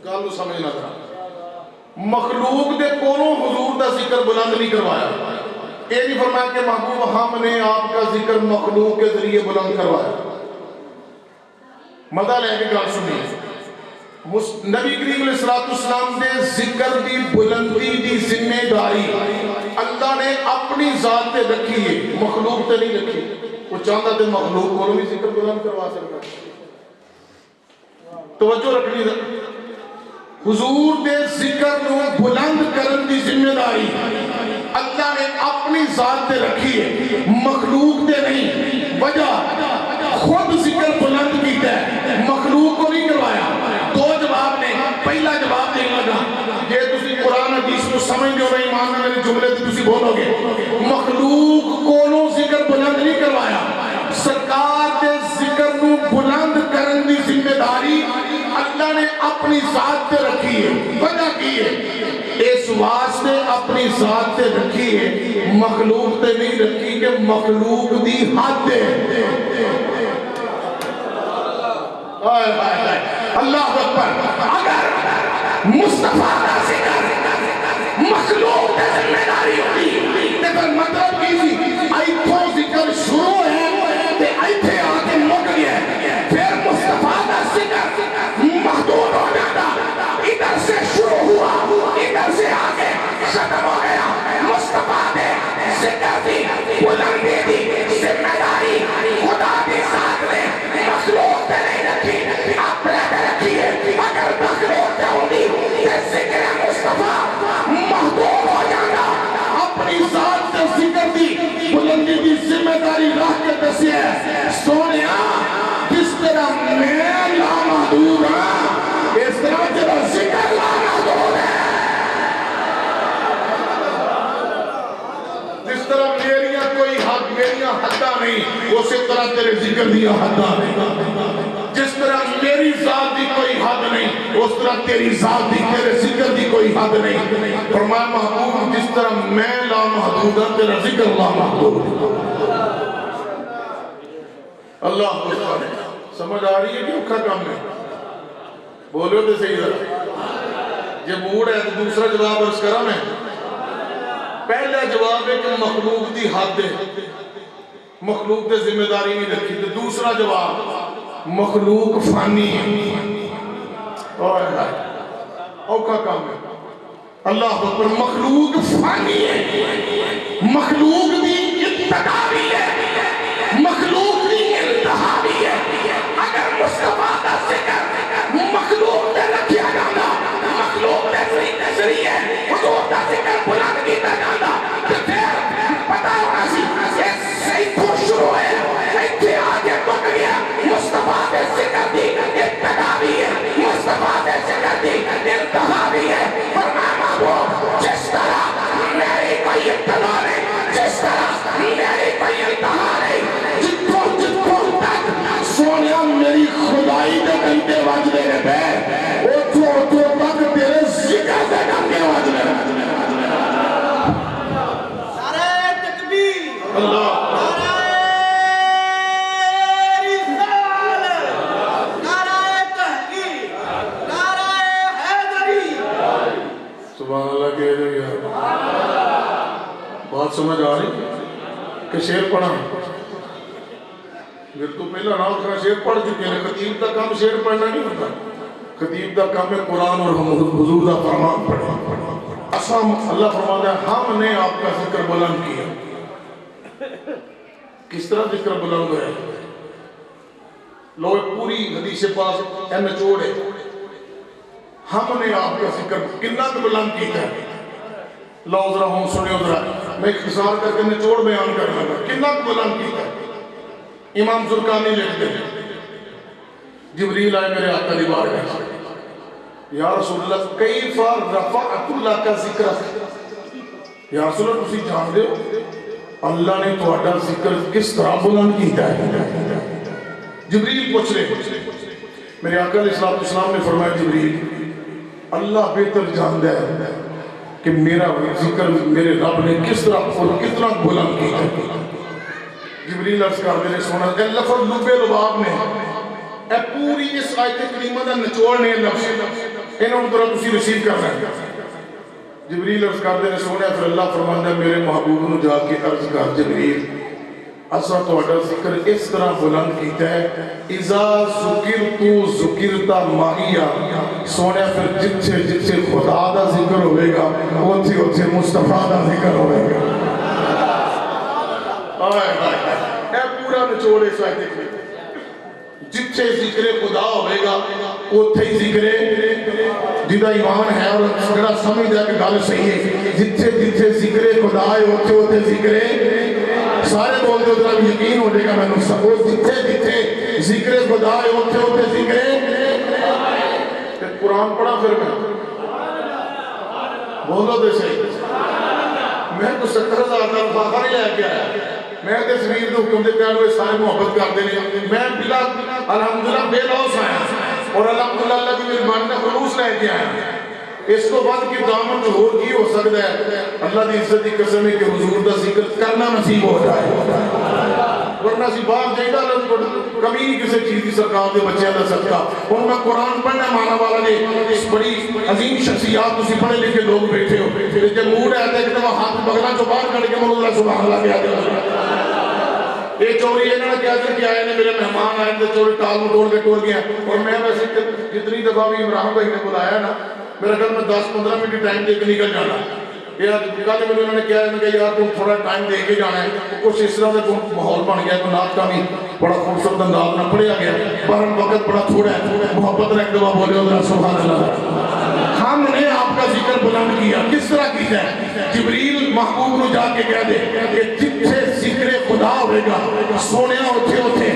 گل سمجھنا تھا مخلوق دے کولوں حضور دا ذکر بلند نہیں کروایا یہ نہیں فرمایا کہ محبوب ہم نے آپ کا ذکر مخلوق کے ذریعے بلند کروایا مدہ لے کے گل سنی نبی کریم علیہ السلام دے ذکر دی بلندی دی ذمہ داری اللہ نے اپنی ذات تے رکھی ہے مخلوق تے نہیں رکھی وہ چاہتا تے مخلوق کو بھی ذکر بلند کروا سکتا توجہ رکھنی دا حضور دے ذکر نو بلند کرن دی ذمہ داری اللہ نے اپنی ذات تے رکھی ہے مخلوق تے نہیں وجہ خود ذکر بلند کیتا ہے مخلوق کو نہیں کروایا دو جواب نے پہلا جواب دے لگا یہ تسی قرآن حدیث کو سمجھ دے ہو رہے ایمان میں میرے جملے تھی تسی بولو گے مخلوق کونوں ذکر بلند نہیں کروایا سرکار دے ذکر نو بلند کرن دی ذمہ داری اللہ نے اپنی ذات تے رکھی ہے وجہ کی ہے اس واسطے اپنی ذات تے رکھی ہے مخلوق تے نہیں رکھی کہ مخلوق دی حد ہے اللہ اکبر اگر مصطفیٰ کا ذکر مخلوق تے ذمہ داری ہوتی تے پھر مطلب کی سی ایتھوں ذکر شروع ہے تے ایتھے آ کے مک گیا پھر مصطفیٰ کا ذکر محدود ہو جاتا ادھر سے شروع ہوا ادھر سے آگے ختم ہو گیا مصطفیٰ دے ذکر دی بلندی دی ذمہ داری خدا دی ذات نے مخلوق تے نہیں رکھی اپنے تے رکھی ہے اگر مخلوق تے ہوندی تے ذکر مصطفیٰ محدود ہو جاتا اپنی ذات تے ذکر دی بلندی دی ذمہ داری رکھ کے دسی ہے سونیا جس طرح میں لامحدود ہوں اس طرح تیرا ذکر لامحدود ہے جس طرح میریاں کوئی حد میریاں حداں نہیں اسی طرح تیرے ذکر دیا حداں نہیں جس طرح میری ذات دی کوئی حد نہیں اس طرح تیری ذات دی تیرے ذکر دی کوئی حد نہیں فرمایا محبوب جس طرح میں لامحدود ہوں تیرا ذکر لامحدود اللہ اکبر سمجھ آ رہی ہے کہ اوکھا کام ہے بولو تو صحیح ذرا یہ موڈ ہے تو دوسرا جواب عرض کرا میں پہلا جواب ہے کہ مخلوق دی حد ہے مخلوق دے ذمہ داری نہیں رکھی تو دوسرا جواب مخلوق فانی ہے اوکھا کام ہے اللہ اکبر مخلوق فانی ہے مخلوق دی ابتدا بھی ہے مخلوق دی انتہا بھی ہے اگر مصطفیٰ کا ذکر مخلوق تے رکھیا جانا مخلوق تے ذریعے حضور کا ذکر بلند کیتا جانا تو پھر پتہ ہونا سی ایتھوں شروع ہے ایتھے آگے مک گیا مصطفیٰ کے ذکر دی ابتدا بھی ہے مصطفیٰ کے ذکر دی انتہا بھی ہے فرمایا محبوب جس طرح میری کوئی ابتدا نہیں جس طرح میری کوئی انتہا نہیں جتوں تک سونیا میری خدائی دے گھنٹے بج دے رہے اتوں تک تیرے ذکر دے گھنٹے بج دے نعرہ تکبیر اللہ نعرہ رسالت نعرہ تحقیق نعرہ حیدری سبحان اللہ کہہ رہے ہیں بات سمجھ آ رہی کہ شعر پڑھا پھر تو پہلا نام کھا شعر پڑھ چکے ہیں خطیب دا کام شعر پڑھنا نہیں ہوتا خطیب دا کام ہے قرآن اور حضور دا فرمان پڑھنا اسام اللہ فرماتا ہے ہم نے آپ کا ذکر بلند کیا کس طرح ذکر بلند ہے لو پوری حدیث پاک اے نچوڑ ہے. ہم نے آپ کا ذکر کتنا کو بلند کیتا ہے. لو ذرا ہوں سنیو ذرا میں اختصار کر کے نچوڑ بیان کرنا گا کتنا کو بلند کیتا ہے. امام زرقانی لکھتے ہیں جبریل آئے میرے آقا دی بارگاہ سے, یا رسول اللہ کیف رفعت اللہ کا ذکر. یا رسول اللہ تسی جان دے ہو اللہ نے تہاڈا ذکر کس طرح بلند کیتا ہے. جبریل پوچھ رہے میرے آقا علیہ السلام نے فرمایا جبریل اللہ بہتر جانتا ہے کہ میرا ذکر میرے رب نے کس طرح اور کتنا بلند کیا ہے. جبریل عرض کر دے سونا اے لفظ لبے لباب نے اے پوری اس آیت کریمہ دا نچوڑ نے لفظ انہوں نے طرح تسی رسیو کرنا ہے. جبریل عرض کر دے سونا پھر اللہ فرماندہ میرے محبوب نے جا کے عرض کر جبریل اسا تہاڈا ذکر اس طرح بلند کیتا ہے اذا ذکرتو ذکرتا ماہیا. سونے پھر جتھے جتھے خدا دا ذکر ہوئے گا اوتھے اوتھے مصطفیٰ دا ذکر ہوئے گا. اے پورا نچوڑ اس آیت میں جتھے ذکر خدا ہوئے گا اوتھے ہی ذکر جدا ایمان ہے اور جڑا سمجھ جائے کہ گل صحیح ہے. جتھے جتھے ذکر خدا ہے اوتھے اوتھے ذکر سارے بول دے ادھر یقین ہو جائے گا میں نے سپوز جتھے جتھے ذکر خدا ہے اوتھے اوتھے ذکر. قرآن پڑھا پھر میں بولو دے صحیح میں تو 70,000 کا لفافہ نہیں لے کے آیا. میں تصویر دے حکم دے پیار ہوئے سارے محبت کر دینے میں بلا الحمدللہ بے لوس آیا اور الحمدللہ اللہ کی میری مان نے خلوص لے کے آیا. اس کو بعد کی دامن ظہور کی ہو سکتا ہے اللہ دی عزت کی قسم ہے کہ حضور دا ذکر کرنا نصیب ہو جائے. ورنہ سی باہر جائیدہ کبھی نہیں کسی چیز کی سرکار دے بچے دا صدقہ. ان میں قرآن پڑھنا مانا والا نے اس بڑی عظیم شخصیات اسی پڑھے لکھے لوگ بیٹھے ہو جب موڈ آتا ہے کہ وہ ہاتھ بغلا جو باہر کھڑ کے مولو اللہ سبحانہ اللہ کیا دے. یہ چوری انہوں نے کیا دن کیا ہے میرے مہمان آئے تھے چوری ٹال مٹوڑ کے ٹوڑ گیا. اور میں ویسے جتنی دفعہ بھی عمران بھائی نے بلایا نا میرا گھر میں 10-15 منٹ ٹائم دے کے نکل جانا. یہ کل میں انہوں نے کہا کہ یار تم تھوڑا ٹائم دے کے جانا ہے. کچھ اس طرح سے ماحول بن گیا تو نعت کا بھی بڑا خوبصورت انداز میں پڑھیا گیا پر وقت بڑا تھوڑا ہے. محبت رکھ دعا بولے اللہ سبحان اللہ. ہم نے آپ کا ذکر بلند کیا کس طرح کیا ہے. جبریل محبوب کو جا کے کہہ دے کہ جتھے ذکر خدا ہوئے گا سونے ہوتے ہوتے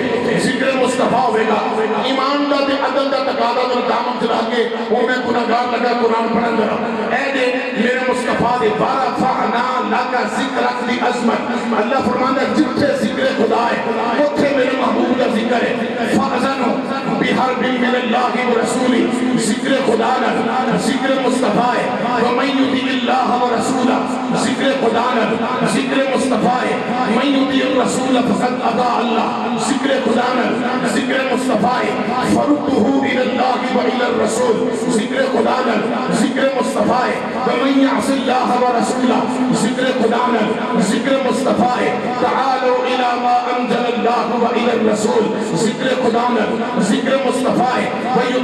ذکر مصطفیٰ ہوئے گا. ایمان دا تے عدل دا تقاضا در دامن چلا کے وہ میں گناہگار لگا قرآن پڑھن دا اے دے میرے مصطفیٰ دے بارا فعنا لگا ذکر اکلی عظمت. اللہ فرماندہ جتھے ذکر خدا ہے اتھے میرے محبوب کا ذکر ہے. فَأَذَنُوا بِحَرْبٍ مِّنَ اللَّهِ وَرَسُولِهِ ذکر خدا نہ ذکر مصطفیٰ ہے. وَمَن يُطِعِ اللَّهَ وَرَسُولَهُ ذکر خدا نہ ذکر مصطفیٰ ہے. مَن يُطِعِ الرَّسُولَ فَقَدْ أَطَاعَ اللَّهَ ذکر خدا نہ ذکر مصطفیٰ ہے. فَرُدُّهُ إِلَى اللَّهِ وَإِلَى الرَّسُولِ ذکر خدا نہ ذکر مصطفیٰ ہے. وَمَن يَعْصِ اللَّهَ وَرَسُولَهُ ذکر خدا نہ ذکر مصطفیٰ ہے. تعالوا إلى ما أنزل الله وإلى الرسول ذکر خدا نہ ذکر مصطفیٰ ہے.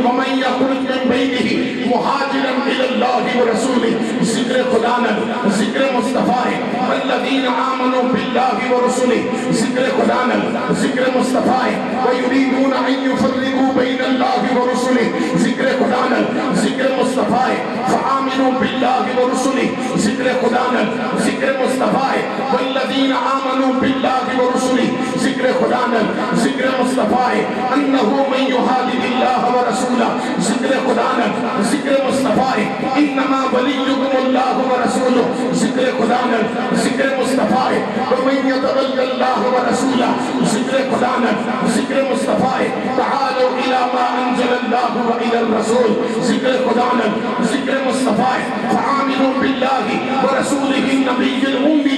وَمَن يَخْرُجْ مِن بَيْتِهِ مُهَاجِرًا إِلَى اللَّهِ وَرَسُولِهِ ذکر خدا نہ ذکر مصطفیٰ ہے. وَالَّذِينَ آمَنُوا بِاللَّهِ وَرُسُلِهِ ذکر خدا نہ ذکر مصطفیٰ ہے. وَيُرِيدُونَ أَن يُفَرِّقُوا بَيْنَ اللَّهِ وَرُسُلِهِ ذکر خدا نہ ذکر مصطفیٰ ہے. فَآمِنُوا بِاللَّهِ وَرُسُلِهِ ذکر خدا نہ ذکر مصطفیٰ ہے. وَالَّذِينَ آمَنُوا بِاللَّهِ وَرُسُلِهِ ذکر خدا نہ ذکر مصطفیٰ ہے. أَنَّهُ مَن يُحَادِدِ اللَّهَ وَرَسُولَهُ ذکر خدا نہ ذکر مصطفیٰ ہے. إِنَّمَا وَلِيُّكُمُ اللَّهُ وَرَسُولُهُ ذکر خدا نہ ذکر مصطفیٰ ہے. وَمَن يَتَوَلَّ اللَّهَ وَرَسُولَهُ ذکر خدا نہ ذکر مصطفیٰ ہے. تعالوا إلى ما أنزل الله وإلى الرسول ذکر خدا نہ ذکر مصطفیٰ ہے. فآمنوا بالله ورسوله النبي الأمي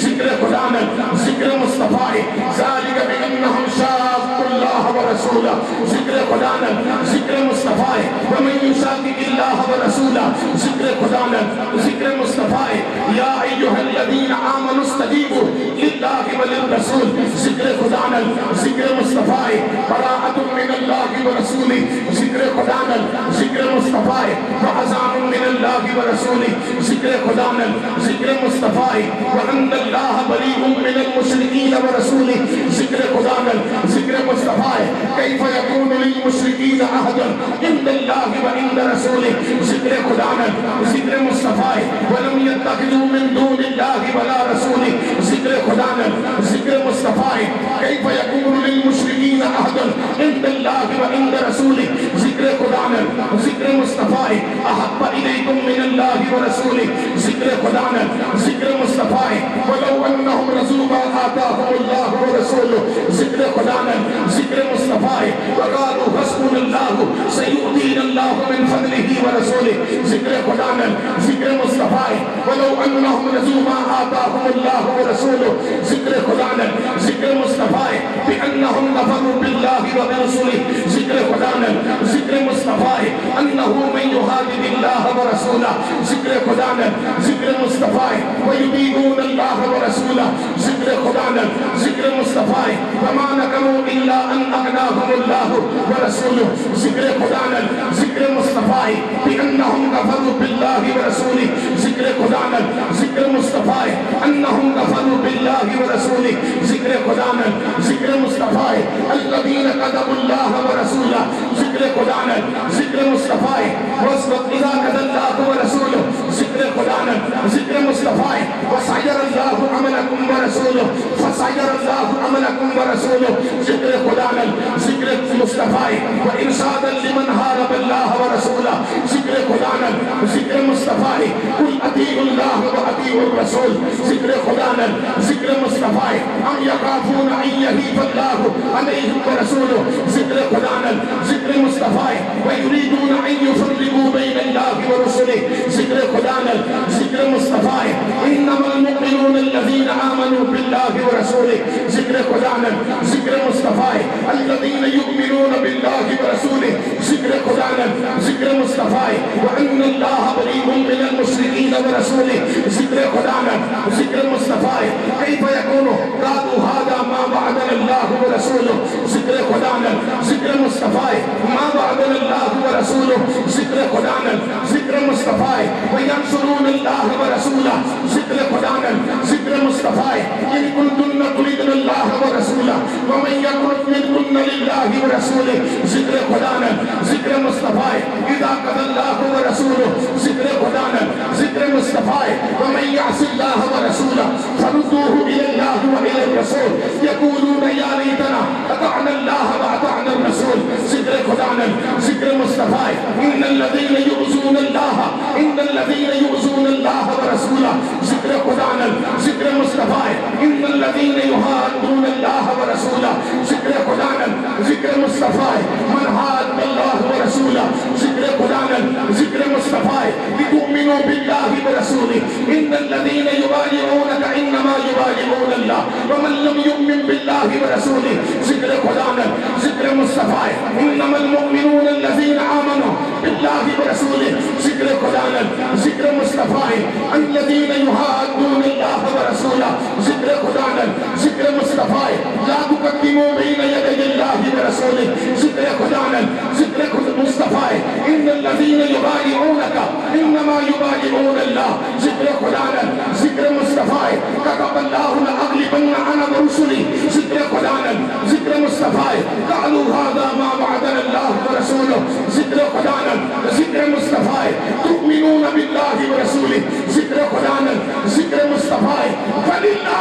ذکر خدا نہ ذکر مصطفیٰ ہے. ذلك بأنهم شاقوا الله ورسوله ذکر خدا نہ ذکر مصطفیٰ ہے. ومن يشاقق الله ورسوله ذکر خدا نہ ذکر مصطفیٰ ہے. یا ایھا الذین آمنوا استجیبوا للہ وللرسول ذکر خدا نہ ذکر مصطفیٰ ہے. براءۃ من اللہ ورسولہ ذکر خدا نہ ذکر مصطفیٰ ہے. واذان من اللہ ورسوله ذکر خدا میں ذکر مصطفی وان اللہ بریء من المشرکین ورسوله ذکر خدا میں ذکر مصطفی کیف یکون للمشرکین عہد عند اللہ وعند رسوله ذکر خدا میں ذکر مصطفی ولم يتخذوا من دون اللہ ولا رسوله ذکر خدا میں ذکر مصطفی کیف یکون للمشرکین عہد عند اللہ وعند رسوله ذکر خدا میں ذکر مصطفی احب الیکم من اللہ ورسوله ذکر خدا میں ذکر مصطفی ولو انہم رسول ما آتاهم اللہ ورسوله ذکر خدا میں ذکر مصطفی وقالوا حسبنا اللہ سیؤتینا اللہ من فضلہ ورسوله ذکر خدا میں ذکر مصطفی ولو انہم رسول ما آتاهم اللہ ورسوله ذکر خدا میں ذکر مصطفی بانہم کفروا باللہ وبرسوله ذکر خدا میں ذکر مصطفی انہو من یحادد اللہ ورسولہ ذکر خدا میں ذکر مصطفی ویبیدون اللہ ورسولہ ذکر خدا میں ذکر مصطفی وما نکموا الا ان اغناهم اللہ ورسولہ ذکر خدا میں ذکر مصطفی بانہم کفروا باللہ ورسولہ ذکر خدا میں ذکر مصطفی انہم کفروا باللہ ورسولہ ذکر خدا میں ذکر مصطفی الذین کذبوا اللہ ورسولہ ذکر خدا میں ذکر مصطفی واسبق اذا کذب اللہ ورسولہ ذکر خدا میں ذکر مصطفی وسعیر اللہ عملکم ورسولہ فسعیر اللہ عملکم ورسولہ ذکر خدا میں ذکر مصطفی وارشادا لمن حارب اللہ ورسولہ ذکر خدا میں ذکر مصطفی قل اطیعوا اللہ واطیعوا الرسول ذکر خدا میں ذکر مصطفی ام یخافون ان یحیف اللہ علیہم ورسولہ ذکر خدا میں ذکر مصطفی ویریدون ان یفرقوا بین اللہ ورسولہ ذکر خدا میں ذکر مصطفی انما المؤمنون الذین آمنوا باللہ ورسولہ ذکر خدا میں ذکر مصطفی الذین یؤمنون باللہ ورسولہ ذکر خدا میں ذکر مصطفی وان اللہ بریء من المشرکین ورسولہ ذکر خدا میں ذکر مصطفی کیف یکون قالوا ھذا ما وعدنا اللہ ورسولہ ذکر خدا میں ذکر مصطفی ما وعدنا اللہ ورسولہ ذکر خدا میں ذکر مصطفی وینصرون اللہ ورسولہ ذکر خدا میں ذکر مصطفی ان کنتن تريدن اللہ ورسولہ ومن یقنط منکن للہ ورسولہ ذکر خدا میں ذکر مصطفی اذا قضى اللہ ورسولہ ذکر خدا میں ذکر مصطفی ومن یعص اللہ ورسولہ فردوه الى اللہ والى الرسول یقولون یا لیتنا اطعنا اللہ واطعنا الرسول ذکر خدا میں ذکر مصطفی ان الذین یؤذون اللہ ان الذین یؤذون اللہ ورسولہ ذکر خدا میں ذکر مصطفی ان الذین یحادون اللہ ورسولہ ذکر خدا میں ذکر مصطفی من حاد اللہ ورسولہ ذکر خدا میں ذکر مصطفی لتؤمنوا باللہ ورسولہ ان الذین یبایعونک انما یبایعون اللہ ومن لم یؤمن باللہ ورسولہ ذکر خدا میں ذکر مصطفی انما المؤمنون الذین آمنوا باللہ ورسولہ ذکر خدا میں ذکر مصطفی الذین یحادون اللہ ورسولہ ذکر خدا میں ذکر مصطفی لا تقدموا بین یدی اللہ ورسولہ ذکر خدا میں ذکر مصطفی ان الذین یبایعونک انما یبایعون اللہ ذکر خدا میں ذکر مصطفی کتب اللہ لأغلبن انا ورسلی ذکر خدا میں ذکر مصطفی قالوا ھذا ما وعدنا اللہ ورسولہ ذکر خدا میں ذکر مصطفی تؤمنون باللہ ورسولہ ذکر خدا میں ذکر مصطفی وللہ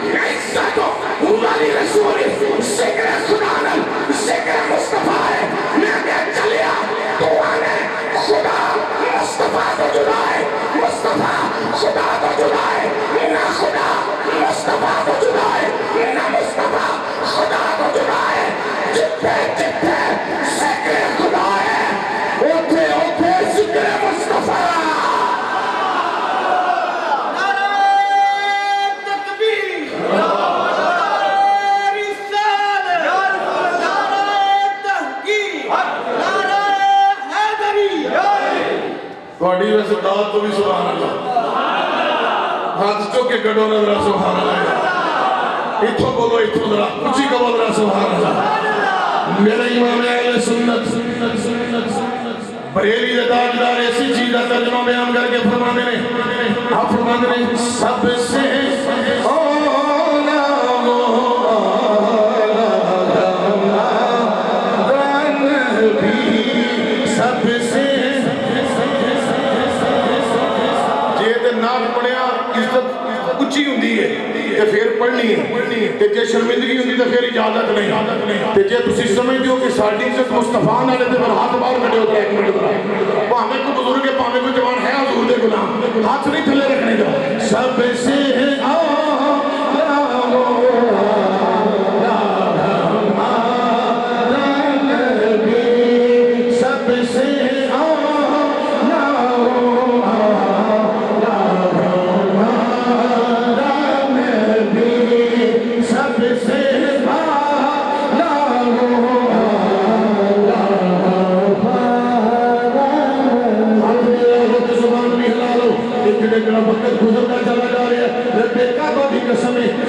العزت ولرسولہ ذکر خدا میں ذکر مصطفی میں چلیا تو آنے خدا مصطفیٰ کو جلائے مصطفیٰ خدا کو جلائے نہ خدا مصطفیٰ کو جلائے نہ مصطفیٰ خدا کو جلائے جتنے جتنے ذکر خدا ہے اوٹھے اوٹھے ذکر مصطفیٰ تھوڑی رسدات تو بھی سبحان اللہ ہاتھ چوکے کڑو نظرہ سبحان اللہ اتھو بولو اتھو ذرا کچھی کو بولو سبحان اللہ میرے امام اہل سنت بریلی دے تاجدار ایسی چیز کا ترجمہ بیان کر کے فرمانے نے آپ فرمانے نے سب سے اچھی ہوندی ہے تے پھر پڑھنی ہے تے جے شرمندگی ہوندی تے پھر اجازت نہیں تے جے تسی سمجھ دیو کہ ساڈی عزت مصطفیٰ نال تے پھر ہاتھ باہر کڈیو تے ایک منٹ ذرا بھاویں کوئی بزرگ ہے بھاویں کوئی جوان ہے حضور دے غلام ہاتھ نہیں تھلے رکھنے دا سب سے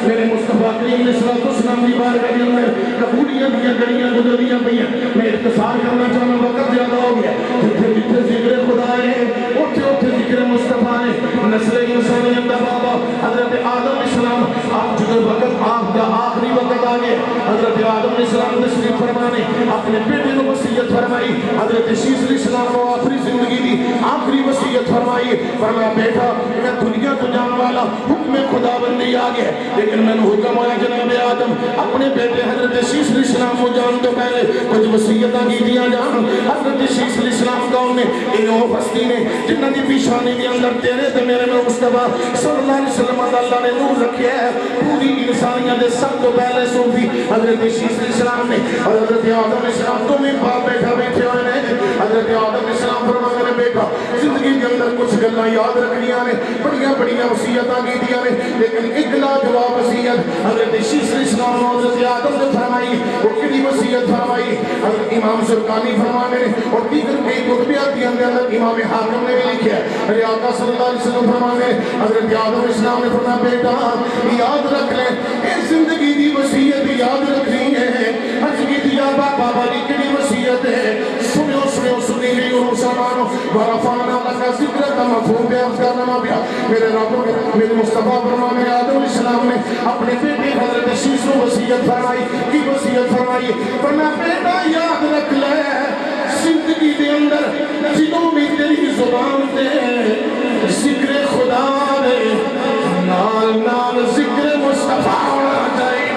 میرے مصطفیٰ کریم علیہ السلام کی بارگاہ کے اندر قبولیت کی گھڑیاں گزرنیاں پئیاں میں اختصار کرنا چاہنا وقت زیادہ ہو گیا جتھے جتھے ذکر خدا ہے اوتھے اوتھے ذکر مصطفیٰ ہے نسل انسانیت دا بابا حضرت آدم علیہ السلام آپ جدھر وقت آپ کا آخری وقت آ گیا حضرت آدم علیہ السلام تشریف فرمانے اپنے بیٹے کو وصیت فرمائی حضرت شیس علیہ السلام کو آخری زندگی دی آخری وصیت فرمائی فرمایا بیٹا میں دنیا تو جان والا حکم خدا بندی آ گیا لیکن میں نے حکم ہوا جناب آدم اپنے بیٹے حضرت شیس علیہ السلام کو جان تو پہلے کچھ وصیتاں کی دیا جان حضرت شیس علیہ السلام کا انہیں انہوں ہستی نے جنہ دی پیشانی کے اندر تیرے تے میرے میں مصطفیٰ صلی اللہ علیہ وسلم اللہ نے نور رکھیا ہے پوری انسانیت دے سب تو پہلے صوفی حضرت شیس علیہ السلام نے اور حضرت آدم علیہ السلام تو میں باپ بیٹھا بیٹھے ہوئے نے حضرت آدم علیہ السلام فرماتے نے بیٹا زندگی کے اندر کچھ گلاں یاد رکھنیاں نے بڑیاں بڑیاں وصیتاں کی دیا نے لیکن ایک لاجواب وصیت حضرت شیس علیہ السلام اور حضرت آدم نے فرمائی وہ کڑی وصیت فرمائی حضرت امام شرکانی فرمانے نے اور دیگر کئی کتبیات کے اندر امام حاکم نے بھی لکھا ہے میرے آقا صلی اللہ علیہ وسلم فرمانے حضرت آدم علیہ السلام نے فرمایا بیٹا یاد رکھ لیں اے زندگی دی وصیت یاد رکھنی ہے حج کی دیا بابا کی کڑی وصیت ہے سنو سنی گئی اور مسلمانوں ورفعنا لک ذکرک مفہوم بیان کرنا پیا میرے رب میرے مصطفیٰ فرمانے آدم علیہ السلام نے اپنے بیٹے حضرت شیس کو وصیت فرمائی کی وصیت فرمائی فرمایا بیٹا یاد رکھ لے زندگی دے اندر جدوں بھی تیری زبان تے ذکر خدا دے نال نال ذکر مصطفیٰ ہونا چاہیے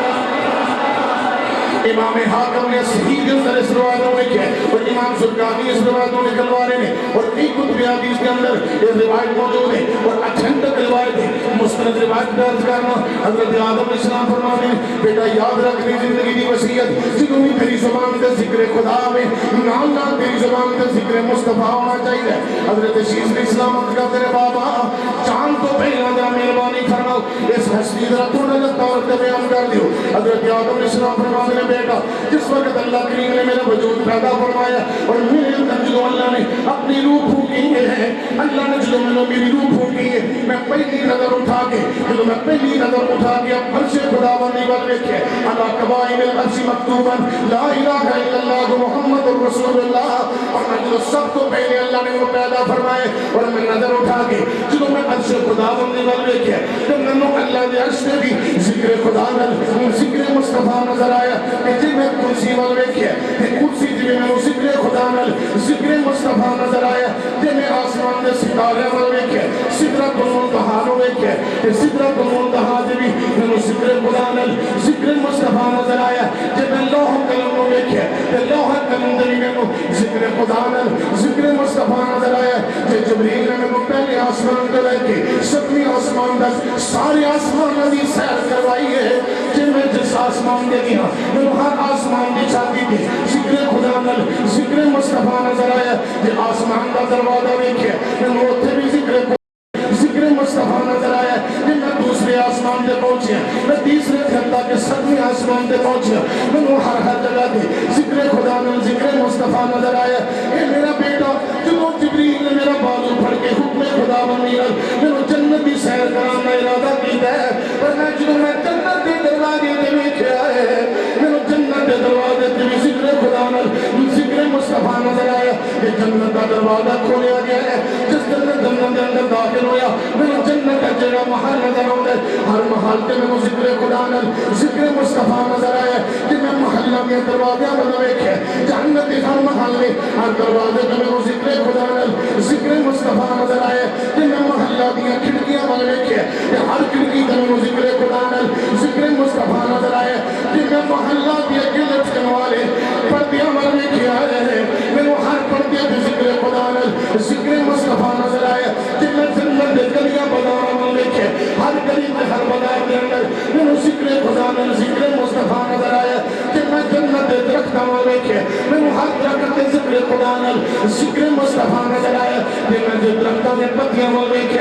امام حاکم نے صحیح کے اندر اس روایتوں میں کیا اور امام شرکانی اس روایتوں نے کلوارے نے اور کئی کتب حدیث کے اندر یہ روایت موجود ہے اور اچھنٹک روایت ہے مستند روایت درج کرنا حضرت آدم علیہ السلام فرماتے ہیں بیٹا یاد رکھنی زندگی دی وصیت جدوں بھی تیری زبان تے ذکر خدا میں نال نال تیری زبان تے ذکر مصطفیٰ ہونا چاہیے حضرت شیس علیہ السلام کا تیرے بابا چاند تو پہلا ذرا مہربانی فرماؤ اس ہستی ذرا تھوڑا سا طور تے بیان کر دیو حضرت آدم علیہ السلام فرماتے ہیں بیٹا جس وقت اللہ کریم نے میرا وجود پیدا فرمایا اور میرے اندر جو اللہ نے اپنی روح پھونکی ہے اللہ نے جو میں نے میری روح پھونکی ہے میں پہلی نظر اٹھا کے جو میں پہلی نظر اٹھا کے اب عرش خداوندی پر دیکھے اللہ قوائم العرش مکتوبا لا الہ الا اللہ محمد رسول اللہ اور میں جو سب تو پہلے اللہ نے وہ پیدا فرمائے اور میں نظر اٹھا کے جو میں عرش خداوندی پر دیکھے تو میں نے اللہ دے عرش میں بھی ذکر خدا ذکر مصطفیٰ نظر آیا کہ جی میں کرسی وال ویکھیا تے کرسی جی میں ذکر خدا نال ذکر مصطفیٰ نظر آیا تے میں آسمان دے ستارے وال ویکھیا سدرۃ المنتہا نو ویکھیا تے سدرۃ المنتہا دے بھی میں ذکر خدا نال ذکر مصطفیٰ نظر آیا تے میں لوح قلم نو ویکھیا تے لوح قلم دے بھی میں ذکر خدا نال ذکر مصطفیٰ نظر آیا تے جبریل نے میں پہلے آسمان تے لے کے سبھی آسمان دا سارے آسمان دی سیر کروائی ہے جے میں جس آسمان دے گیا میں ہر آسمان دی چھاتی تھی ذکر خدا نال ذکر مصطفیٰ نظر آیا جے آسمان دا دروازہ ویکھیا میں اوتھے بھی ذکر مصطفیٰ نظر آیا جے میں دوسرے آسمان تے پہنچیا میں تیسرے خطہ کے سبھی آسمان تے پہنچیا میں ہر جگہ تے ذکر خدا نال ذکر مصطفیٰ نظر آیا اے میرا بیٹا جو جبریل نے میرا بازو پھڑ کے حکم خدا بندی نال میں جنت دی سیر کران دا ارادہ کیتا ہے پر میں جو میں جنت دے دروازے تے ویکھیا ہے میں جنت دے دروازے تے ذکر خدا نال ذکر مصطفیٰ نظر آیا کہ جنت دا دروازہ کھولیا گیا ہے جس جنت دے اندر داخل ہویا میں جنت دا جڑا محل نظر آوندا ہے ہر محل تے میں ذکر خدا نال ذکر مصطفی نظر آیا کہ میں محلہ کے دروازے بنا ویکھے جنت دے ہر محل میں ہر دروازے تے میں ذکر خدا نال ذکر مصطفی نظر آیا کہ میں محلہ دی کھڑکیاں بنا ویکھے تے ہر کھڑکی تے میں ذکر خدا نال ذکر مصطفی نظر آیا کہ میں محلہ دی گلت والے پردیاں بنا ویکھے آئے میں ہر پردے تے ذکر خدا نال ذکر مصطفی نظر آیا کہ میں جنت دے گلیاں بازار میں ویکھے ہر گلی تے ہر بازار دے اندر میں ذکر خدا نال ذکر مصطفی نظر آیا کہ میں جنت دے درختاں میں ویکھے میں ہر درخت تے ذکر خدا نال ذکر مصطفی نظر آیا کہ میں درختاں دے پتیاں میں ویکھے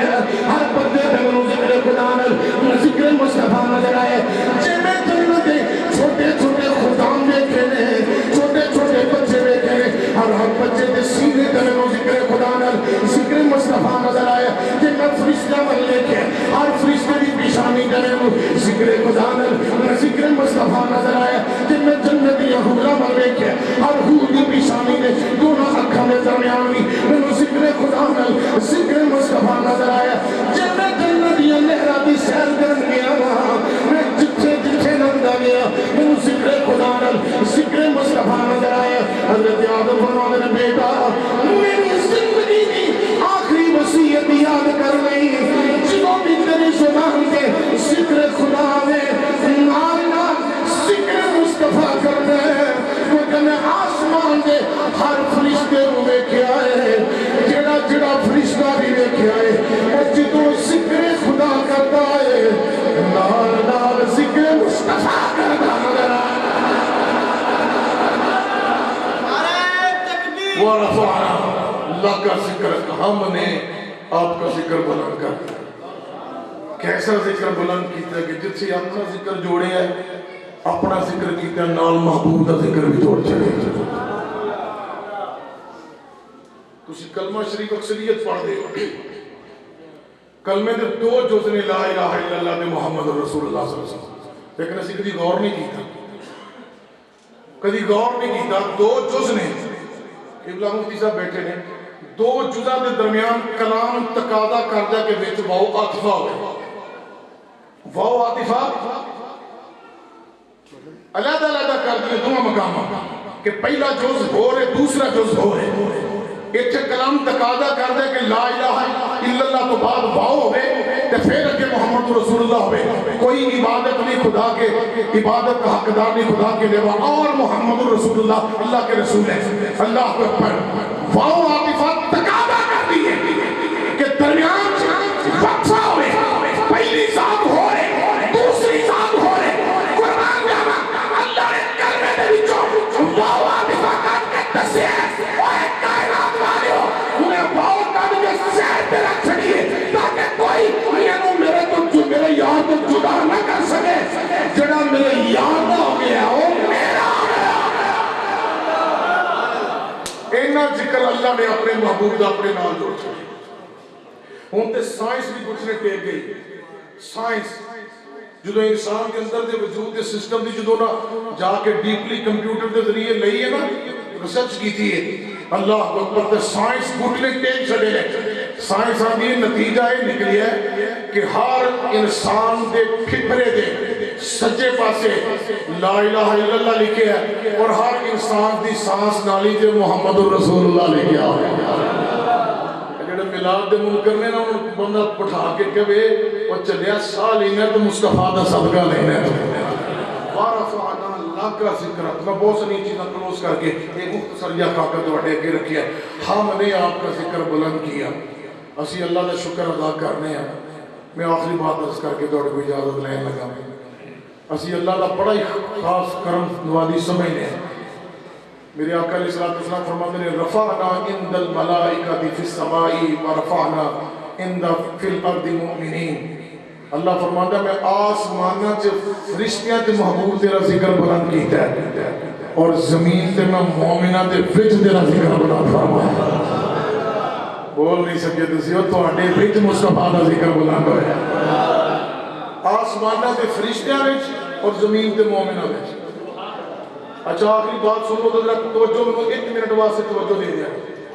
ہر پتے تے میں ذکر خدا نال ذکر مصطفی نظر آیا کہ میں جنت دے چھوٹے چھوٹے خدام ویکھے نے چھوٹے چھوٹے بچے ویکھے نے ہر بچے دے سینے تے میں ذکر خدا نال ذکر مصطفی نظر آیا کہ میں فرشتہ میں ویکھے ہر فرشتے دی پیشانی تے میں ذکر خدا نال ذکر مصطفی نظر آیا کہ میں جنت دی حورا میں ویکھے ہر حور دی پیشانی دے دونوں اکھاں دے درمیان میں ذکر خدا نال ذکر مصطفی نظر آیا کہ میں جنت دی لہراں دی سیر کرن گیا میں جتھے جتھے لنگدا گیا میں ذکر خدا نال ذکر مصطفی نظر آیا حضرت آدم فرماتے نے بیٹا میری زندگی دی آخری وصیت یاد کر لئی جدوں بھی تیری زبان تے ذکر خدا میں نال نال ذکر مصطفی کرنا ہے کیونکہ میں آسمان دے ہر فرشتے کو ویکھیا ہے جڑا جڑا فرشتہ بھی ویکھیا ہے اور جدوں ذکر خدا کرتا ہے نال نال ذکر مصطفی کرتا نظر آیا ورفعنا اللہ کا ذکر ہم نے آپ کا ذکر بلند کر دیا کیسا ذکر بلند کیتا کہ جس سے اپنا ذکر جوڑے ہے اپنا ذکر کیتا نال محبوب کا ذکر بھی جوڑ چڑے تسی کلمہ شریف اکثریت پڑھ دے ہو کلمے دے دو جز نے لا الہ الا اللہ دے محمد رسول اللہ صلی اللہ علیہ وسلم لیکن اسی کدی غور نہیں کیتا کدی غور نہیں کیتا دو جز نے قبلہ مفتی صاحب بیٹھے نے دو جزا دے درمیان کلام تقاضا کردا کہ وچ واو عاطفہ ہوئے واو عاطفہ علیحدہ علیحدہ کر دیے دونوں مقام کہ پہلا جز ہو رہے دوسرا جز ہو رہے ایتھے کلام تقاضا کردا کہ لا الہ الا اللہ تو بعد واو ہوئے تے پھر اگے محمد رسول اللہ ہوئے کوئی عبادت نہیں خدا کے عبادت کا حقدار نہیں خدا کے لیوا اور محمد رسول اللہ اللہ کے رسول ہے اللہ اکبر واو عاطفہ تقاضا کر دی ہے کہ درمیان وقفہ ہوئے پہلی ذات ہو رہے دوسری ذات ہو رہے قربان جاوا اللہ نے کلمے دے وچوں واو عاطفہ کر کے دسیا اوے کائنات والے ہو انہیں واو کر کے سیر تے رکھ چھڑیے تاکہ کوئی انہوں میرے یار تو جدا نہ کر سکے جڑا میرے یار نہ ہو گیا وہ میرا ہو گیا اینا ذکر اللہ نے اپنے محبوب دا اپنے نال جوڑ چھڑی ہوں تے سائنس بھی کچھ نے ٹیک گئی سائنس جدو انسان کے اندر دے وجود دے سسٹم دی جدو نا جا کے ڈیپلی کمپیوٹر دے ذریعے لئی ہے نا ریسرچ کی تھی اللہ اکبر تے سائنس گھٹنے ٹیک چھڑے ہیں سائنس آدھی نتیجہ یہ نکلی ہے کہ ہر انسان دے پھپرے دے سجے پاسے لا الہ الا اللہ لکھے ہے اور ہر انسان دی سانس نالی دے محمد رسول اللہ لکھے ہے جڑے میلاد دے منکر نے نا ان بندہ پٹھا کے کہے وہ چلیا سا لینا تو مصطفیٰ دا صدقہ لینا وارفعنا اللہ کا ذکر میں بہت ساری چیزیں کلوز کر کے ایک مختصر یا خاکہ دوڑے کے رکھیا ہے ہم نے آپ کا ذکر بلند کیا اسی اللہ کا شکر ادا کرنے ہیں میں آخری بات عرض کر کے دوڑے کو اجازت لینے لگا اسی اللہ کا بڑا ہی خاص کرم نوازی سمجھنے ہیں میرے آقا علیہ السلام فرماتے ہیں رفعنا عند الملائکۃ فی السماء ورفعنا عند فی الارض مؤمنین اللہ فرماتا ہے میں آسمانہ سے فرشتیاں تے محبوب تیرا ذکر بلند کیتا ہے اور زمین تے میں مومنہ تے وچ تیرا ذکر بلند فرمایا بول نہیں سکے تسی ہو تو آٹے وچ مصطفیٰ دا ذکر بلند ہویا آسمانہ تے فرشتیاں وچ اور زمین تے مومنہ وچ اچھا آخری بات سنو تو ذرا توجہ میں 1 منٹ واسطے توجہ دے دیا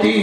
30,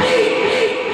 30,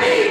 30।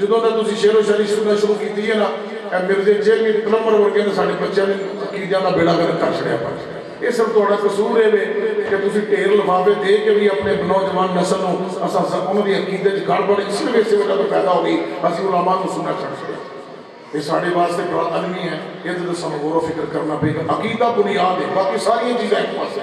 ਜਦੋਂ ਦਾ ਤੁਸੀਂ ਸ਼ੇਰੋ ਸ਼ਾਇਰੀ ਸੁਣਨਾ ਸ਼ੁਰੂ ਕੀਤੀ ਹੈ ਨਾ, ਇਹ ਮਿਰਜ਼ੇ ਜੇਲ੍ਹ ਕਲਮਰ ਵਰਗੇ ਨੇ ਸਾਡੇ ਬੱਚਿਆਂ ਨੇ ਅਕੀਦਿਆਂ ਦਾ ਬੇੜਾ ਗਰਕ ਕਰ ਛੜਿਆ। ਪਰ ਇਹ ਸਭ ਤੁਹਾਡਾ ਕਸੂਰ ਹੈ ਕਿ ਤੁਸੀਂ ਢੇਰ ਲਿਫਾਫੇ ਦੇ ਕੇ ਵੀ ਆਪਣੇ ਨੌਜਵਾਨ ਨਸਲ ਨੂੰ ਅਸਾਂ ਉਹਨਾਂ ਦੀ ਅਕੀਦੇ 'ਚ ਗੜਬੜ ਇਸ ਵੇਸੇ ਵਜ੍ਹਾ ਤੋਂ ਪੈਦਾ ਹੋ ਗਈ, ਅਸੀਂ ਉਲਾਮਾ ਨੂੰ ਸੁਣਨਾ ਛੱਡ ਛੜਿਆ। ਇਹ ਸਾਡੇ ਵਾਸਤੇ ਬੜਾ ਅਲਮੀ ਹੈ, ਇਹਦੇ ਤੇ ਸਾਨੂੰ ਗੌਰ ਫਿਕਰ ਕਰਨਾ ਪਏਗਾ। ਅਕੀਦਾ ਬੁਨਿਆਦ ਹੈ, ਬਾਕੀ ਸਾਰੀਆਂ ਚੀਜ਼ਾਂ ਇੱਕ ਪਾਸੇ।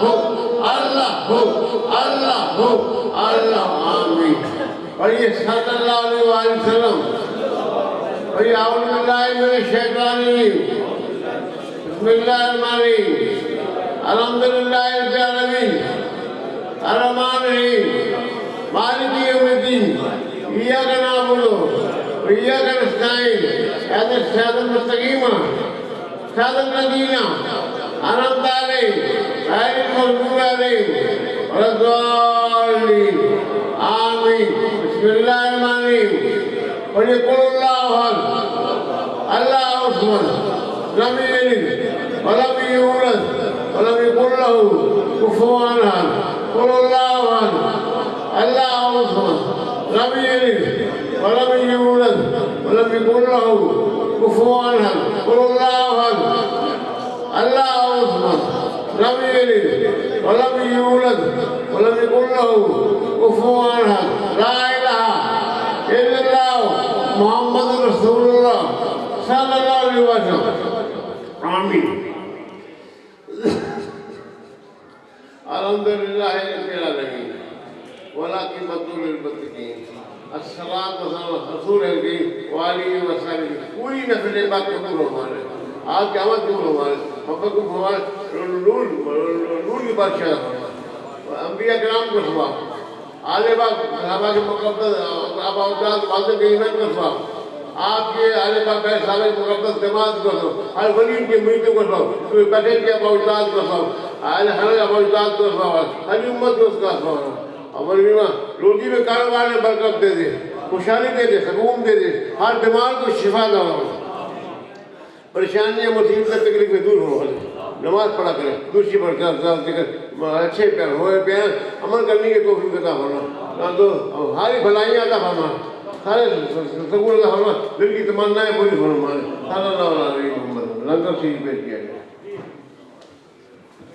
اللہ اللہ اللہ آمین. پڑھیے صلی اللہ علیہ وسلم. پڑھیے اعوذ باللہ من الشیطان الرجیم. بسم اللہ الرحمن الرحیم. الحمدللہ رب العالمین الرحمن الرحیم مالک یوم الدین ایاک نعبد و ایاک نستعین اهدنا الصراط المستقیم صراط الذین انعمت علیہم غیر المغضوب علیہم ولا الضالین آمین. بسم اللہ الرحمن الرحیم. پڑھیے قل اللہ احد اللہ الصمد لم یلد ولم یولد ولم یکن له کفوا احد. قل اللہ احد اللہ الصمد لم یلد ولم یولد ولم یکن له کفوا احد. قل اللہ احد اللہ الصمد لم یلد ولم یولد ولم یکن له کفوا احد. لا الہ الا اللہ محمد رسول اللہ صلی اللہ علیہ وسلم. آمین. الحمدللہ رب العالمین والعاقبۃ للمتقین. الصلاۃ والسلام رسول الکریم وآلہ وصحبہ. پوری نسل پاک قبول ہو ہمارے. آپ کی آمد قبول ہو ہمارے. محبت کو ہمارے نور کی بادشاہ ہمارے. انبیاء کرام کو ثواب. آل پاک صحابہ کے مقدس اب اولاد والد کے ایمان کا ثواب. آپ کے آل پاک صحابہ کے مقدس جماعت کو ثواب. ہر ولی کے مریدوں کو ثواب. کوئی بیٹھے کے اب اولاد کو ثواب. آل حلق اب اولاد کو ثواب. ہر امت کو اس کا ثواب. اور روزی میں کاروبار میں برکت دے دے, خوشحالی دے دے, سکون دے دے, ہر بیمار کو شفا دے. پریشانیاں مصیبتیں تکلیفیں دور ہو. نماز پڑھا کریں, دوسری پڑھ کر اچھے پیار ہوئے پیار عمل کرنے کی توفیق عطا فرما. تو ساری بھلائیاں عطا فرما, سارے سکون عطا فرما, دل کی تمنائیں پوری فرما. صلی اللہ علیہ وسلم. لنگر سے پیش کیا گیا.